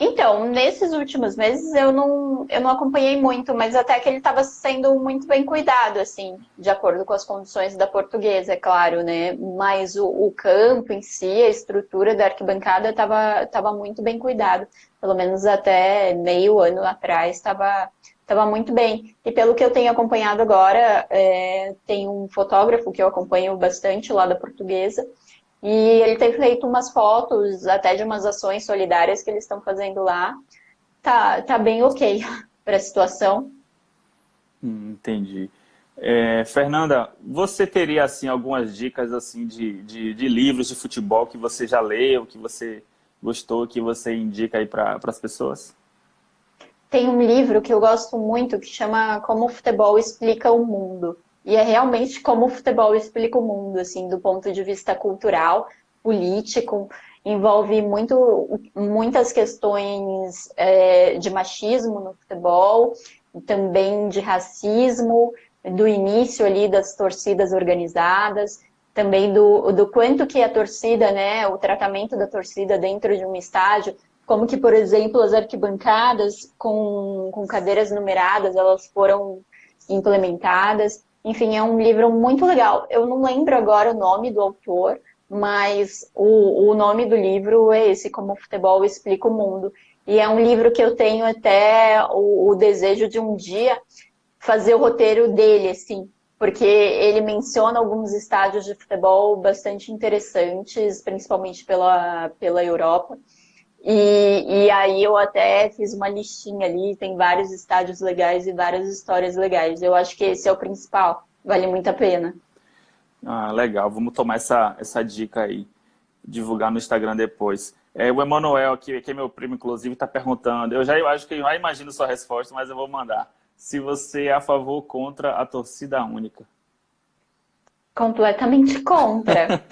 Então, nesses últimos meses eu não acompanhei muito, mas até que ele estava sendo muito bem cuidado, assim, de acordo com as condições da Portuguesa, é claro, né? Mas o campo em si, a estrutura da arquibancada estava muito bem cuidado. Pelo menos até meio ano atrás estava muito bem. E pelo que eu tenho acompanhado agora, tem um fotógrafo que eu acompanho bastante lá da Portuguesa, e ele tem feito umas fotos até de umas ações solidárias que eles estão fazendo lá. Tá bem ok para a situação. Entendi. Fernanda, você teria assim algumas dicas assim de livros de futebol que você já leu, que você gostou, que você indica aí para as pessoas? Tem um livro que eu gosto muito que chama Como o Futebol Explica o Mundo. E é realmente como o futebol explica o mundo, assim, do ponto de vista cultural, político, envolve muitas questões de machismo no futebol, também de racismo, do início ali das torcidas organizadas, também do quanto que a torcida, né, o tratamento da torcida dentro de um estádio, como que, por exemplo, as arquibancadas com cadeiras numeradas, elas foram implementadas. Enfim, é um livro muito legal. Eu não lembro agora o nome do autor, mas o nome do livro é esse, Como o Futebol Explica o Mundo. E é um livro que eu tenho até o desejo de um dia fazer o roteiro dele, assim, porque ele menciona alguns estádios de futebol bastante interessantes, principalmente pela Europa. E aí eu até fiz uma listinha ali, tem vários estádios legais e várias histórias legais. Eu acho que esse é o principal, vale muito a pena. Ah, legal, vamos tomar essa dica aí, divulgar no Instagram depois. O Emanuel, que é meu primo, inclusive, está perguntando. Eu acho que eu já imagino sua resposta, mas eu vou mandar. Se você é a favor ou contra a torcida única. Completamente contra.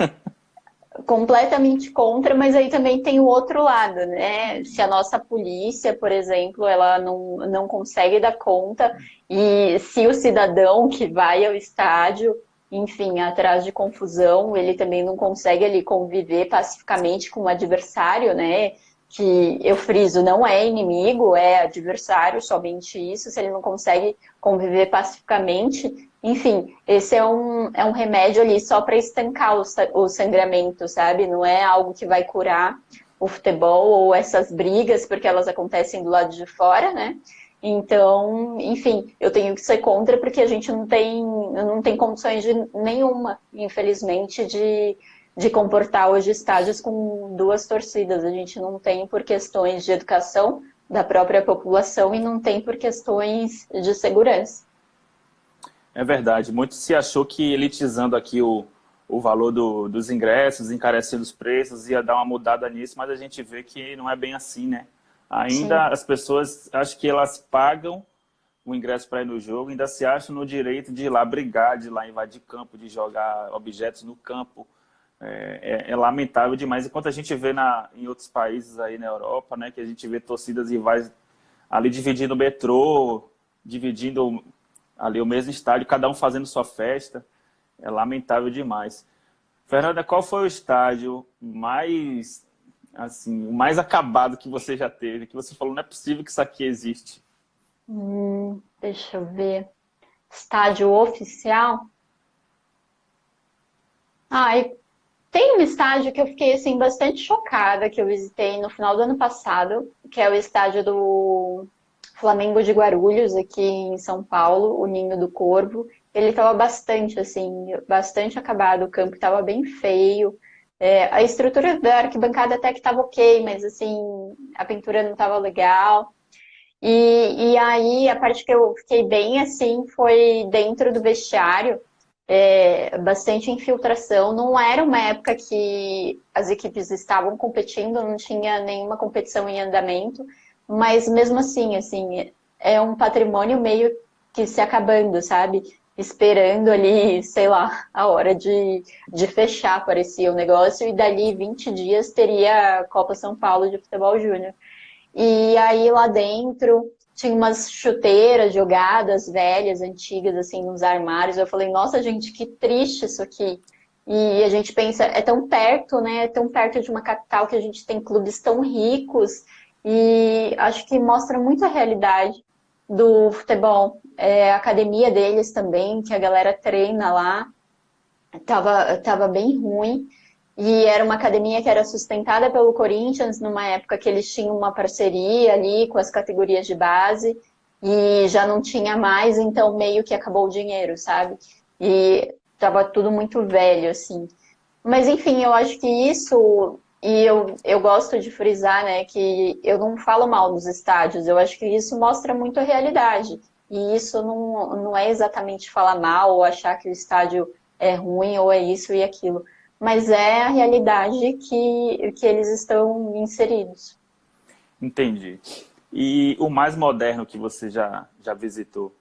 Completamente contra, mas aí também tem o outro lado, né? Se a nossa polícia, por exemplo, ela não consegue dar conta, e se o cidadão que vai ao estádio, enfim, atrás de confusão, ele também não consegue ali conviver pacificamente com o adversário, né? Que eu friso, não é inimigo, é adversário, somente isso. Se ele não consegue conviver pacificamente, enfim, esse é um remédio ali só para estancar o sangramento, sabe? Não é algo que vai curar o futebol ou essas brigas, porque elas acontecem do lado de fora, né? Então, enfim, eu tenho que ser contra porque a gente não tem condições nenhuma, infelizmente, de comportar hoje estádios com duas torcidas. A gente não tem por questões de educação da própria população e não tem por questões de segurança. É verdade, muito se achou que elitizando aqui o valor dos ingressos, encarecendo os preços, ia dar uma mudada nisso, mas a gente vê que não é bem assim, né? Ainda Sim. as pessoas, acho que elas pagam o ingresso para ir no jogo, ainda se acham no direito de ir lá brigar, de ir lá invadir campo, de jogar objetos no campo. É lamentável demais. Enquanto a gente vê em outros países aí na Europa, né, que a gente vê torcidas rivais ali dividindo o metrô, dividindo ali o mesmo estádio, cada um fazendo sua festa. É lamentável demais. Fernanda, qual foi o estádio mais, assim, o mais acabado que você já teve? Que você falou, não é possível que isso aqui existe. Deixa eu ver. Estádio oficial? Ah, e tem um estádio que eu fiquei assim bastante chocada que eu visitei no final do ano passado, que é o estádio do Flamengo de Guarulhos, aqui em São Paulo, o Ninho do Corvo. Ele estava bastante assim, bastante acabado, o campo estava bem feio. A estrutura da arquibancada até que estava ok, mas assim, a pintura não estava legal. E aí, a parte que eu fiquei bem assim foi dentro do vestiário, bastante infiltração. Não era uma época que as equipes estavam competindo, não tinha nenhuma competição em andamento, mas mesmo assim, é um patrimônio meio que se acabando, sabe? Esperando ali, sei lá, a hora de fechar, parecia o negócio, e dali 20 dias teria a Copa São Paulo de Futebol Júnior. E aí lá dentro tinha umas chuteiras jogadas, velhas, antigas, assim, nos armários. Eu falei, nossa, gente, que triste isso aqui. E a gente pensa, é tão perto, né? É tão perto de uma capital que a gente tem clubes tão ricos. E acho que mostra muito a realidade do futebol. A academia deles também, que a galera treina lá, tava bem ruim. E era uma academia que era sustentada pelo Corinthians, numa época que eles tinham uma parceria ali com as categorias de base, e já não tinha mais, então meio que acabou o dinheiro, sabe? E tava tudo muito velho, assim. Mas enfim, eu acho que isso, e eu gosto de frisar, né, que eu não falo mal dos estádios, eu acho que isso mostra muito a realidade. E isso não é exatamente falar mal ou achar que o estádio é ruim ou é isso e aquilo, mas é a realidade que eles estão inseridos. Entendi. E o mais moderno que você já visitou?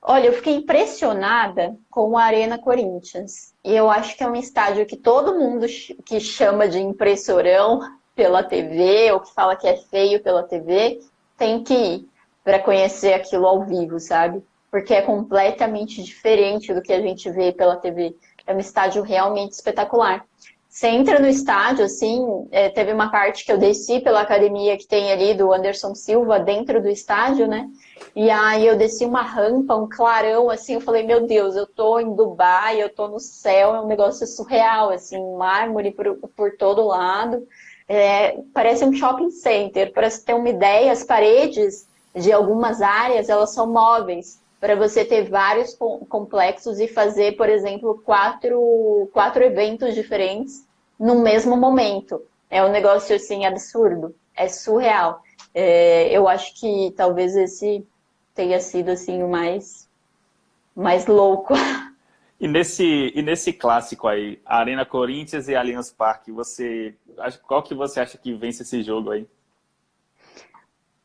Olha, eu fiquei impressionada com a Arena Corinthians. E eu acho que é um estádio que todo mundo que chama de impressorão pela TV, ou que fala que é feio pela TV, tem que ir para conhecer aquilo ao vivo, sabe? Porque é completamente diferente do que a gente vê pela TV. É um estádio realmente espetacular. Você entra no estádio, assim, teve uma parte que eu desci pela academia que tem ali do Anderson Silva dentro do estádio, né? E aí eu desci uma rampa, um clarão, assim, eu falei, meu Deus, eu tô em Dubai, eu tô no céu, é um negócio surreal, assim, um mármore por todo lado. Parece um shopping center. Para você ter uma ideia, as paredes de algumas áreas, elas são móveis, para você ter vários complexos e fazer, por exemplo, quatro eventos diferentes no mesmo momento. É um negócio, assim, absurdo. É surreal. Eu acho que talvez esse tenha sido assim o mais louco. E nesse clássico aí, Arena Corinthians e Allianz Parque, qual que você acha que vence esse jogo aí?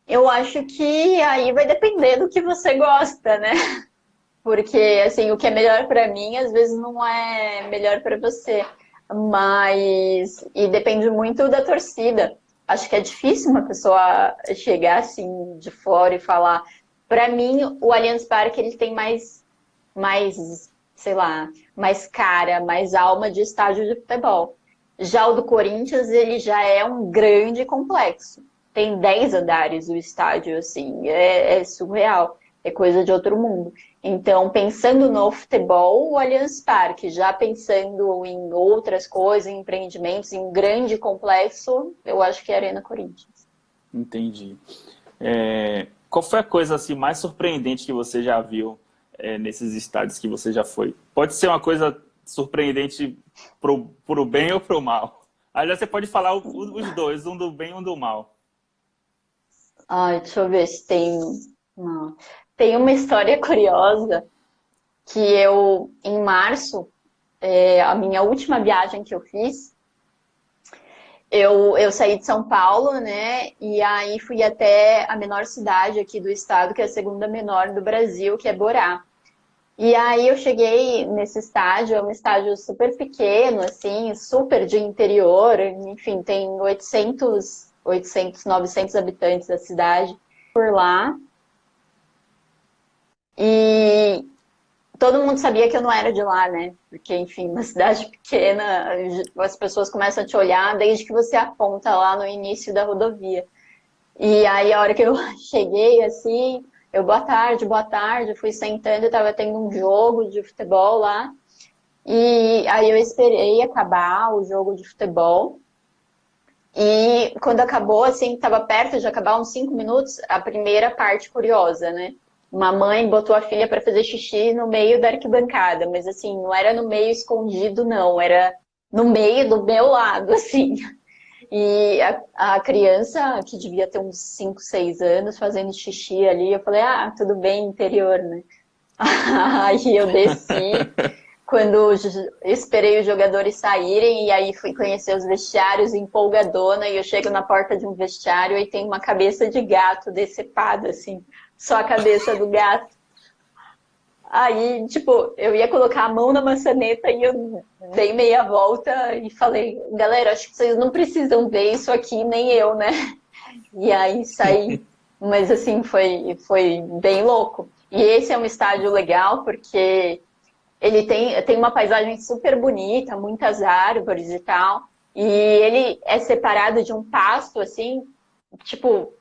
Eu acho que aí vai depender do que você gosta, né? Porque assim, o que é melhor para mim às vezes não é melhor para você. Mas e depende muito da torcida. Acho que é difícil uma pessoa chegar assim de fora e falar. Para mim, o Allianz Parque ele tem mais, sei lá, mais cara, mais alma de estádio de futebol. Já o do Corinthians, ele já é um grande complexo. Tem 10 andares o estádio, assim, é surreal, é coisa de outro mundo. Então, pensando no futebol, o Allianz Parque, já pensando em outras coisas, em empreendimentos, em grande complexo, eu acho que é a Arena Corinthians. Entendi. Qual foi a coisa assim, mais surpreendente que você já viu nesses estádios que você já foi? Pode ser uma coisa surpreendente pro bem ou pro mal. Aliás, você pode falar os dois, um do bem e um do mal. Ai, deixa eu ver se tem. Não. Tem uma história curiosa que em março, a minha última viagem que eu fiz, eu saí de São Paulo, né? E aí fui até a menor cidade aqui do estado, que é a segunda menor do Brasil, que é Borá. E aí eu cheguei nesse estádio, é um estádio super pequeno, assim, super de interior, enfim, tem 800, 900 habitantes da cidade por lá. E todo mundo sabia que eu não era de lá, né? Porque, enfim, uma cidade pequena, as pessoas começam a te olhar desde que você aponta lá no início da rodovia. E aí, a hora que eu cheguei, assim, boa tarde, fui sentando, estava tendo um jogo de futebol lá. E aí eu esperei acabar o jogo de futebol. E quando acabou, assim, estava perto de acabar uns 5 minutos, a primeira parte curiosa, né? Uma mãe botou a filha para fazer xixi no meio da arquibancada, mas assim, não era no meio escondido, não, era no meio do meu lado, assim. E a criança, que devia ter uns 5, 6 anos, fazendo xixi ali, eu falei, ah, tudo bem, interior, né? Aí eu desci, quando esperei os jogadores saírem, e aí fui conhecer os vestiários empolgadona, e eu chego na porta de um vestiário e tem uma cabeça de gato decepada, assim, só a cabeça do gato. Aí, tipo, eu ia colocar a mão na maçaneta e eu dei meia volta e falei, galera, acho que vocês não precisam ver isso aqui, nem eu, né? E aí saí. Mas assim, foi bem louco. E esse é um estádio legal porque ele tem uma paisagem super bonita, muitas árvores e tal. E ele é separado de um pasto, assim, tipo,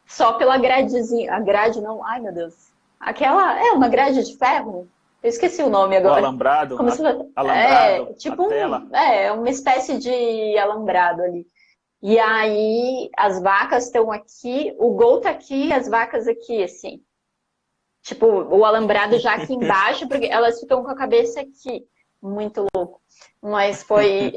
só pela gradezinha. A grade não, ai meu Deus. Aquela é uma grade de ferro? Eu esqueci o nome O agora. alambrado, Como se alambrado, a tipo tela. uma espécie de alambrado ali. E aí as vacas estão aqui, o gol tá aqui, as vacas aqui, assim. Tipo, o alambrado já aqui embaixo, porque elas ficam com a cabeça aqui. Muito louco. Mas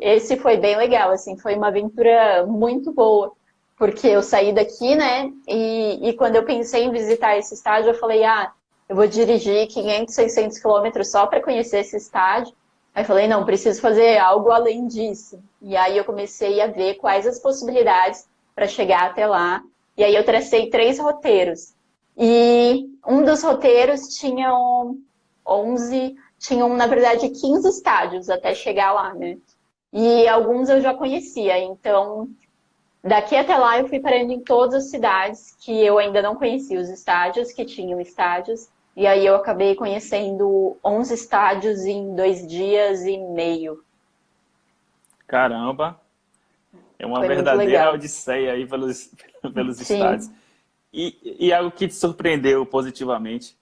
esse foi bem legal, assim, foi uma aventura muito boa. Porque eu saí daqui, né? E quando eu pensei em visitar esse estádio, eu falei, ah, eu vou dirigir 500, 600 quilômetros só para conhecer esse estádio. Aí falei, não, preciso fazer algo além disso. E aí eu comecei a ver quais as possibilidades para chegar até lá. E aí eu tracei 3 roteiros. E um dos roteiros tinham, na verdade, 15 estádios até chegar lá, né? E alguns eu já conhecia, então daqui até lá eu fui parando em todas as cidades que eu ainda não conhecia os estádios, que tinham estádios, e aí eu acabei conhecendo 11 estádios em 2 dias e meio. Caramba, é uma Foi muito verdadeira legal. odisseia aí pelos, pelos estádios. Sim, E algo que te surpreendeu positivamente?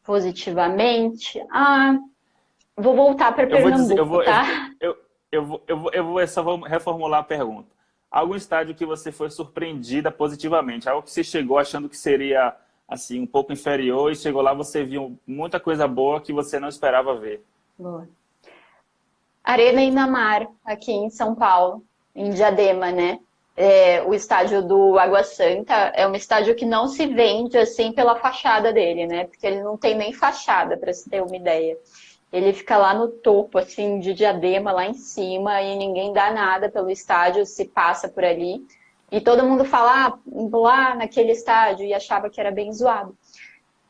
positivamente. Ah, vou voltar para Eu vou dizer, Pernambuco, tá? eu só vou reformular a pergunta. Algum estádio que você foi surpreendida positivamente? Algo que você chegou achando que seria assim um pouco inferior e chegou lá você viu muita coisa boa que você não esperava ver. Boa. Arena Inamar, aqui em São Paulo, em Diadema, né? O estádio do Água Santa é um estádio que não se vende assim pela fachada dele, né? Porque ele não tem nem fachada, para se ter uma ideia. Ele fica lá no topo, assim, de Diadema, lá em cima, e ninguém dá nada pelo estádio, se passa por ali. E todo mundo fala, ah, vou lá naquele estádio, e achava que era bem zoado.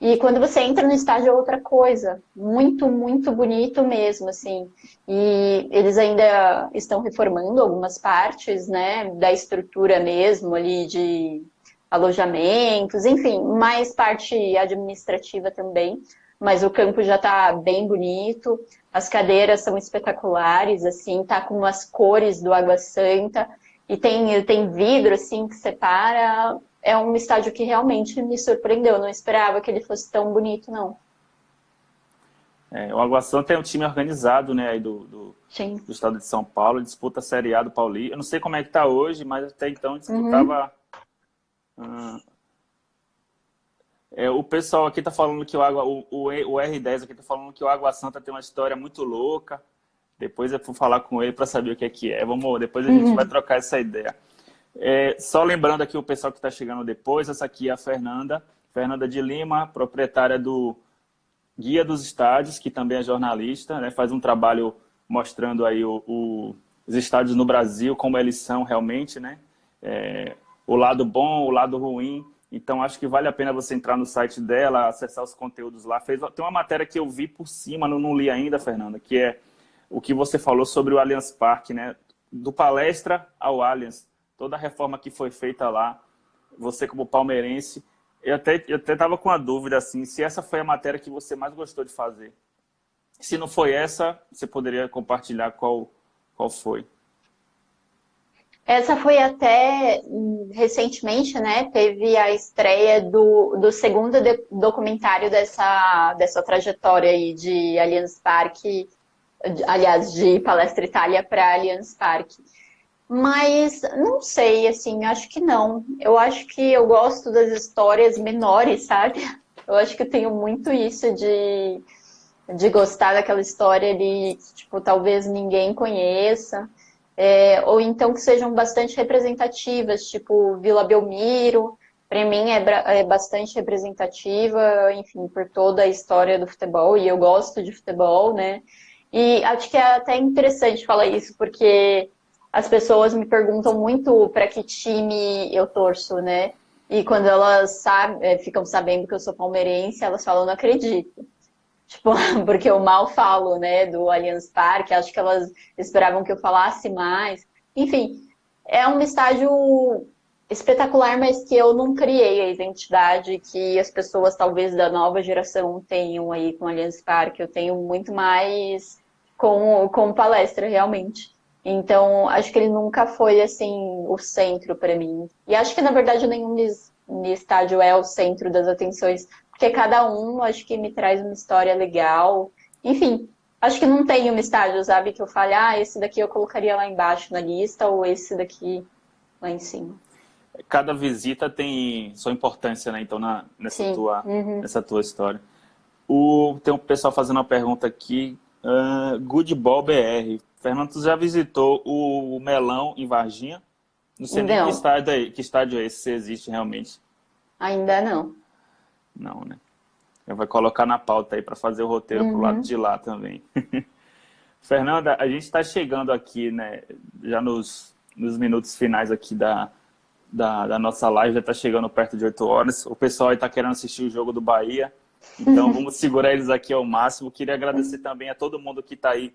E quando você entra no estádio é outra coisa, muito, muito bonito mesmo, assim. E eles ainda estão reformando algumas partes, né, da estrutura mesmo ali de alojamentos, enfim, mais parte administrativa também. Mas o campo já está bem bonito, as cadeiras são espetaculares, assim, tá com as cores do Água Santa e tem vidro assim que separa. É um estádio que realmente me surpreendeu. Não esperava que ele fosse tão bonito, não. É, o Água Santa é um time organizado, né, aí Sim. do estado de São Paulo, disputa a Série A do Paulista. Eu não sei como é que está hoje, mas até então Uhum. disputava. ah, o pessoal aqui está falando que o R10 aqui está falando que o Água Santa tem uma história muito louca. Depois eu vou falar com ele para saber o que é que é. Vamos, depois a gente vai Uhum. trocar essa ideia. Só lembrando aqui o pessoal que está chegando depois, essa aqui é a Fernanda, Fernanda de Lima, proprietária do Guia dos Estádios, que também é jornalista, né, faz um trabalho mostrando aí os estádios no Brasil, como eles são realmente, né? O lado bom, o lado ruim. Então, acho que vale a pena você entrar no site dela, acessar os conteúdos lá. Tem uma matéria que eu vi por cima, não li ainda, Fernanda, que é o que você falou sobre o Allianz Parque, né? Do palestra ao Allianz, toda a reforma que foi feita lá, você como palmeirense, eu até estava com a dúvida, assim, se essa foi a matéria que você mais gostou de fazer. Se não foi essa, você poderia compartilhar qual foi. Essa foi até recentemente, né? Teve a estreia do segundo documentário dessa trajetória aí de Allianz Parque, aliás, de Palestra Itália para Allianz Parque. Mas não sei, assim, acho que não. Eu acho que eu gosto das histórias menores, sabe? Eu acho que eu tenho muito isso de gostar daquela história ali que, tipo, talvez ninguém conheça. Ou então que sejam bastante representativas, tipo Vila Belmiro. para mim é bastante representativa, enfim, por toda a história do futebol, e eu gosto de futebol, né? E acho que é até interessante falar isso, porque as pessoas me perguntam muito para que time eu torço, né? E quando elas ficam sabendo que eu sou palmeirense, elas falam, não acredito. Tipo, porque eu mal falo, né, do Allianz Parque, acho que elas esperavam que eu falasse mais. Enfim, é um estádio espetacular, mas que eu não criei a identidade que as pessoas, talvez, da nova geração tenham aí com o Allianz Parque. Eu tenho muito mais com palestra, realmente. Então, acho que ele nunca foi, assim, o centro para mim. E acho que, na verdade, nenhum estádio é o centro das atenções, porque cada um, acho que me traz uma história legal. Enfim, acho que não tem um estádio, sabe, que eu fale, esse daqui eu colocaria lá embaixo na lista, ou esse daqui lá em cima. Cada visita tem sua importância, né? Então, Sim. nessa tua história. Tem um pessoal fazendo uma pergunta aqui. Goodball BR. Fernando, tu já visitou o Melão em Varginha? Não sei nem Não, que estádio é esse, se existe realmente. ainda não. Não, né? Eu vou colocar na pauta aí para fazer o roteiro pro lado de lá também. Fernanda, a gente está chegando aqui, né? Já nos minutos finais aqui da nossa live, já está chegando perto de 8 horas. O pessoal aí está querendo assistir o jogo do Bahia. Então, vamos segurar eles aqui ao máximo. Queria agradecer também a todo mundo que está aí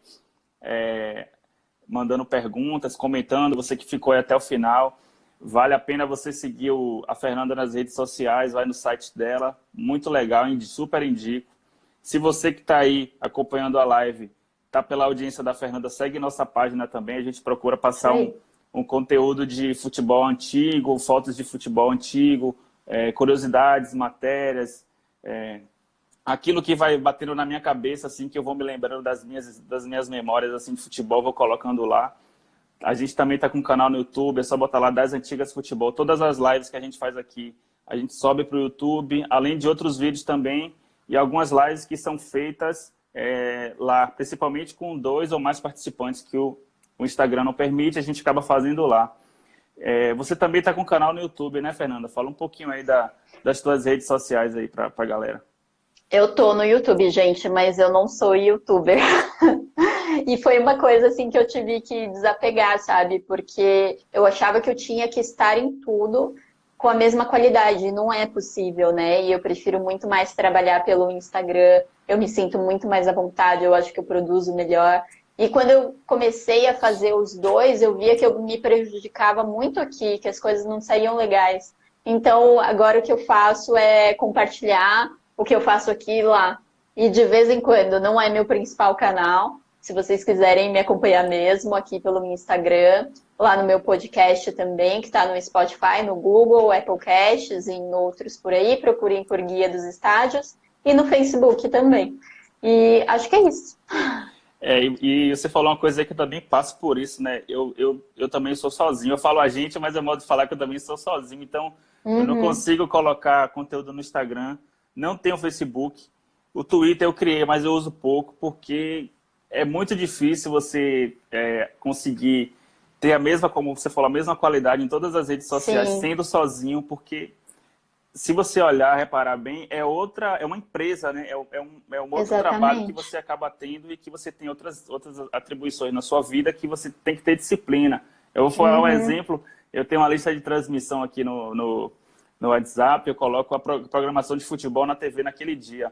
mandando perguntas, comentando. Você que ficou aí até o final. Vale a pena você seguir a Fernanda nas redes sociais, vai no site dela. Muito legal, super indico. Se você que está aí acompanhando a live, está pela audiência da Fernanda, segue nossa página também. A gente procura passar um conteúdo de futebol antigo, fotos de futebol antigo, curiosidades, matérias, aquilo que vai batendo na minha cabeça, assim, que eu vou me lembrando das minhas memórias assim, de futebol, vou colocando lá. A gente também está com um canal no YouTube, é só botar lá Das Antigas Futebol. Todas as lives que a gente faz aqui, a gente sobe para o YouTube, além de outros vídeos também, e algumas lives que são feitas lá, principalmente com 2 ou mais participantes que o Instagram não permite, a gente acaba fazendo lá. Você também está com um canal no YouTube, né, Fernanda? Fala um pouquinho aí das tuas redes sociais aí para a galera. Eu tô no YouTube, gente, mas eu não sou youtuber. E foi uma coisa assim que eu tive que desapegar, sabe? Porque eu achava que eu tinha que estar em tudo com a mesma qualidade. E não é possível, né? E eu prefiro muito mais trabalhar pelo Instagram. Eu me sinto muito mais à vontade, eu acho que eu produzo melhor. E quando eu comecei a fazer os dois, eu via que eu me prejudicava muito aqui, que as coisas não saíam legais. Então, agora o que eu faço é compartilhar o que eu faço aqui e lá. E de vez em quando, não é meu principal canal. Se vocês quiserem me acompanhar mesmo aqui pelo meu Instagram, lá no meu podcast também, que está no Spotify, no Google, Apple Casts e em outros por aí, procurem por Guia dos Estádios, e no Facebook também. E acho que é isso. E você falou uma coisa aí que eu também passo por isso, né? Eu também sou sozinho. Eu falo a gente, mas é modo de falar que eu também sou sozinho. Então, eu não consigo colocar conteúdo no Instagram, não tenho Facebook. O Twitter eu criei, mas eu uso pouco, porque é muito difícil você conseguir ter a mesma, como você falou, a mesma qualidade em todas as redes sociais, Sim. sendo sozinho, porque se você olhar, reparar bem, é uma empresa, né? É um outro trabalho que você acaba tendo e que você tem outras atribuições na sua vida que você tem que ter disciplina. Eu vou falar um exemplo, eu tenho uma lista de transmissão aqui no WhatsApp, eu coloco a programação de futebol na TV naquele dia.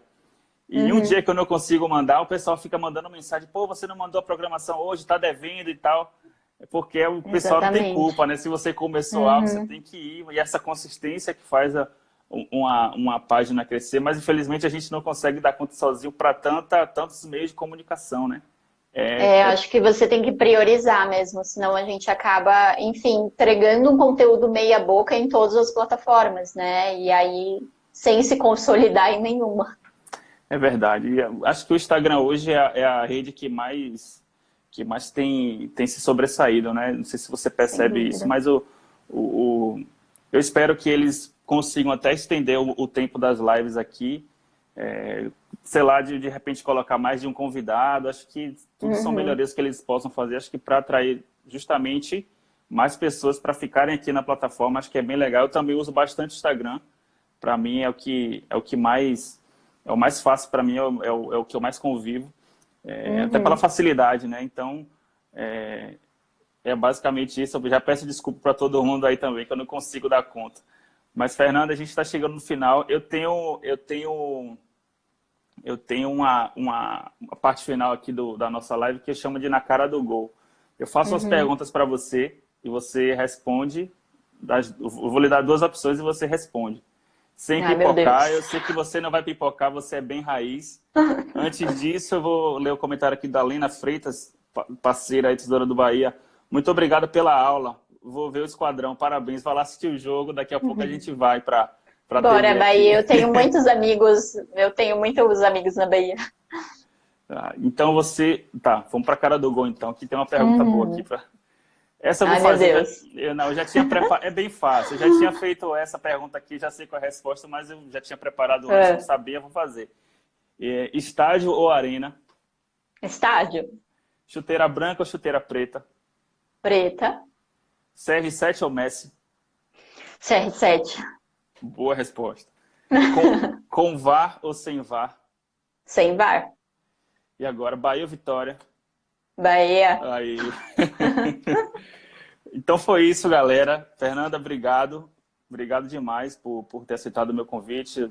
E um dia que eu não consigo mandar, o pessoal fica mandando mensagem, pô, você não mandou a programação hoje, tá devendo e tal. É porque o pessoal não tem culpa, né? Se você começou algo, você tem que ir. E essa consistência que faz uma página crescer, mas infelizmente a gente não consegue dar conta sozinho para tantos meios de comunicação, né? Acho que você tem que priorizar mesmo, senão a gente acaba, enfim, entregando um conteúdo meia boca em todas as plataformas, né? E aí, sem se consolidar em nenhuma. É verdade. E acho que o Instagram hoje é a rede que mais tem se sobressaído, né? Não sei se você percebe isso, mas eu espero que eles consigam até estender o tempo das lives aqui, sei lá, de repente colocar mais de um convidado. Acho que tudo são melhorias que eles possam fazer, acho que para atrair justamente mais pessoas para ficarem aqui na plataforma. Acho que é bem legal. Eu também uso bastante o Instagram. Para mim é o que mais é o mais fácil para mim, é o que eu mais convivo, até pela facilidade, né? Então é basicamente isso. Eu já peço desculpa para todo mundo aí também que eu não consigo dar conta. Mas Fernanda, a gente está chegando no final. Eu tenho uma parte final aqui da nossa live que eu chamo de Na Cara do Gol. Eu faço as perguntas para você e você responde. Eu vou lhe dar 2 opções e você responde. Sem pipocar, eu sei que você não vai pipocar, você é bem raiz. Antes disso, eu vou ler o comentário aqui da Lena Freitas, parceira aí, tesoura do Bahia. Muito obrigado pela aula. Vou ver o Esquadrão, parabéns. Vai lá assistir o jogo, daqui a pouco a gente vai para Bora, TV Bahia, aqui. eu tenho muitos amigos na Bahia. Então você... Tá, vamos para a cara do gol então. Aqui tem uma pergunta boa aqui para... Essa eu vou Meu fazer. Deus. Eu já tinha preparado. É bem fácil. Eu já tinha feito essa pergunta aqui, já sei qual é a resposta, mas eu já tinha preparado antes, não sabia, vou fazer. Estádio ou arena? Estádio. Chuteira branca ou chuteira preta? Preta. CR7 ou Messi? CR7. Boa resposta. Com VAR ou sem VAR? Sem VAR. E agora, Bahia ou Vitória? Bahia. Aí. Então foi isso, galera. Fernanda, obrigado. Obrigado demais por ter aceitado o meu convite.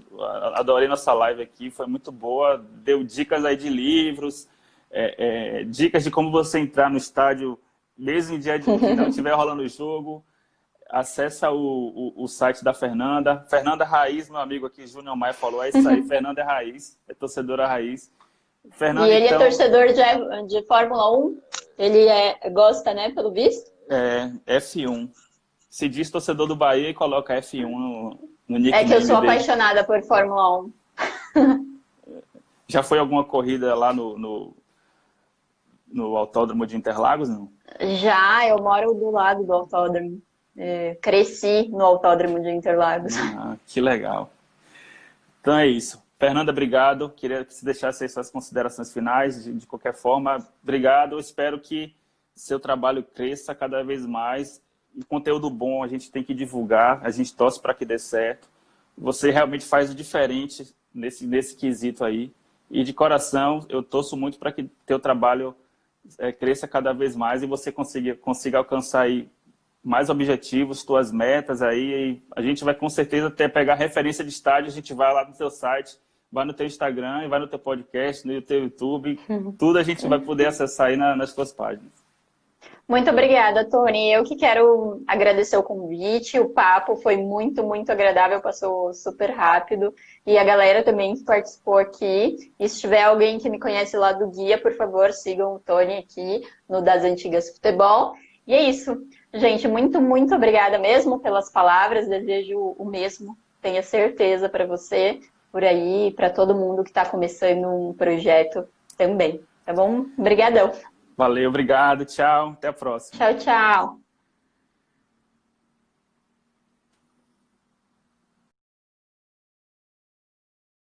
Adorei nossa live aqui, foi muito boa. Deu dicas aí de livros, dicas de como você entrar no estádio, mesmo em dia de que não estiver rolando o jogo. Acessa o site da Fernanda. Fernanda Raiz, meu amigo aqui, Júnior Maia, falou, é isso aí, Fernanda é raiz, é torcedora raiz. Fernanda, e ele então, é torcedor de Fórmula 1, ele gosta, né, pelo visto? F1. Se diz torcedor do Bahia e coloca F1 no nickname É que eu sou dele. apaixonada por Fórmula 1. Já foi alguma corrida lá no Autódromo de Interlagos, não? Já, eu moro do lado do autódromo. Cresci no Autódromo de Interlagos. Que legal. Então é isso. Fernanda, obrigado. Queria que você deixasse aí suas considerações finais. De qualquer forma, obrigado. Eu espero que seu trabalho cresça cada vez mais. E conteúdo bom a gente tem que divulgar. A gente torce para que dê certo. Você realmente faz o diferente nesse quesito aí. E de coração, eu torço muito para que teu trabalho cresça cada vez mais e você consiga alcançar aí mais objetivos, tuas metas aí. E a gente vai com certeza até pegar referência de estádio, a gente vai lá no seu site, vai no teu Instagram, e vai no teu podcast, no teu YouTube, tudo a gente vai poder acessar aí nas tuas páginas. Muito obrigada, Tony. Eu que quero agradecer o convite, o papo foi muito, muito agradável, passou super rápido. E a galera também que participou aqui. E se tiver alguém que me conhece lá do Guia, por favor, sigam o Tony aqui no Das Antigas Futebol. E é isso. Gente, muito, muito obrigada mesmo pelas palavras. Desejo o mesmo, tenha certeza para você por aí, para todo mundo que está começando um projeto também. Tá bom? Obrigadão. Valeu, obrigado, tchau, até a próxima. Tchau, tchau.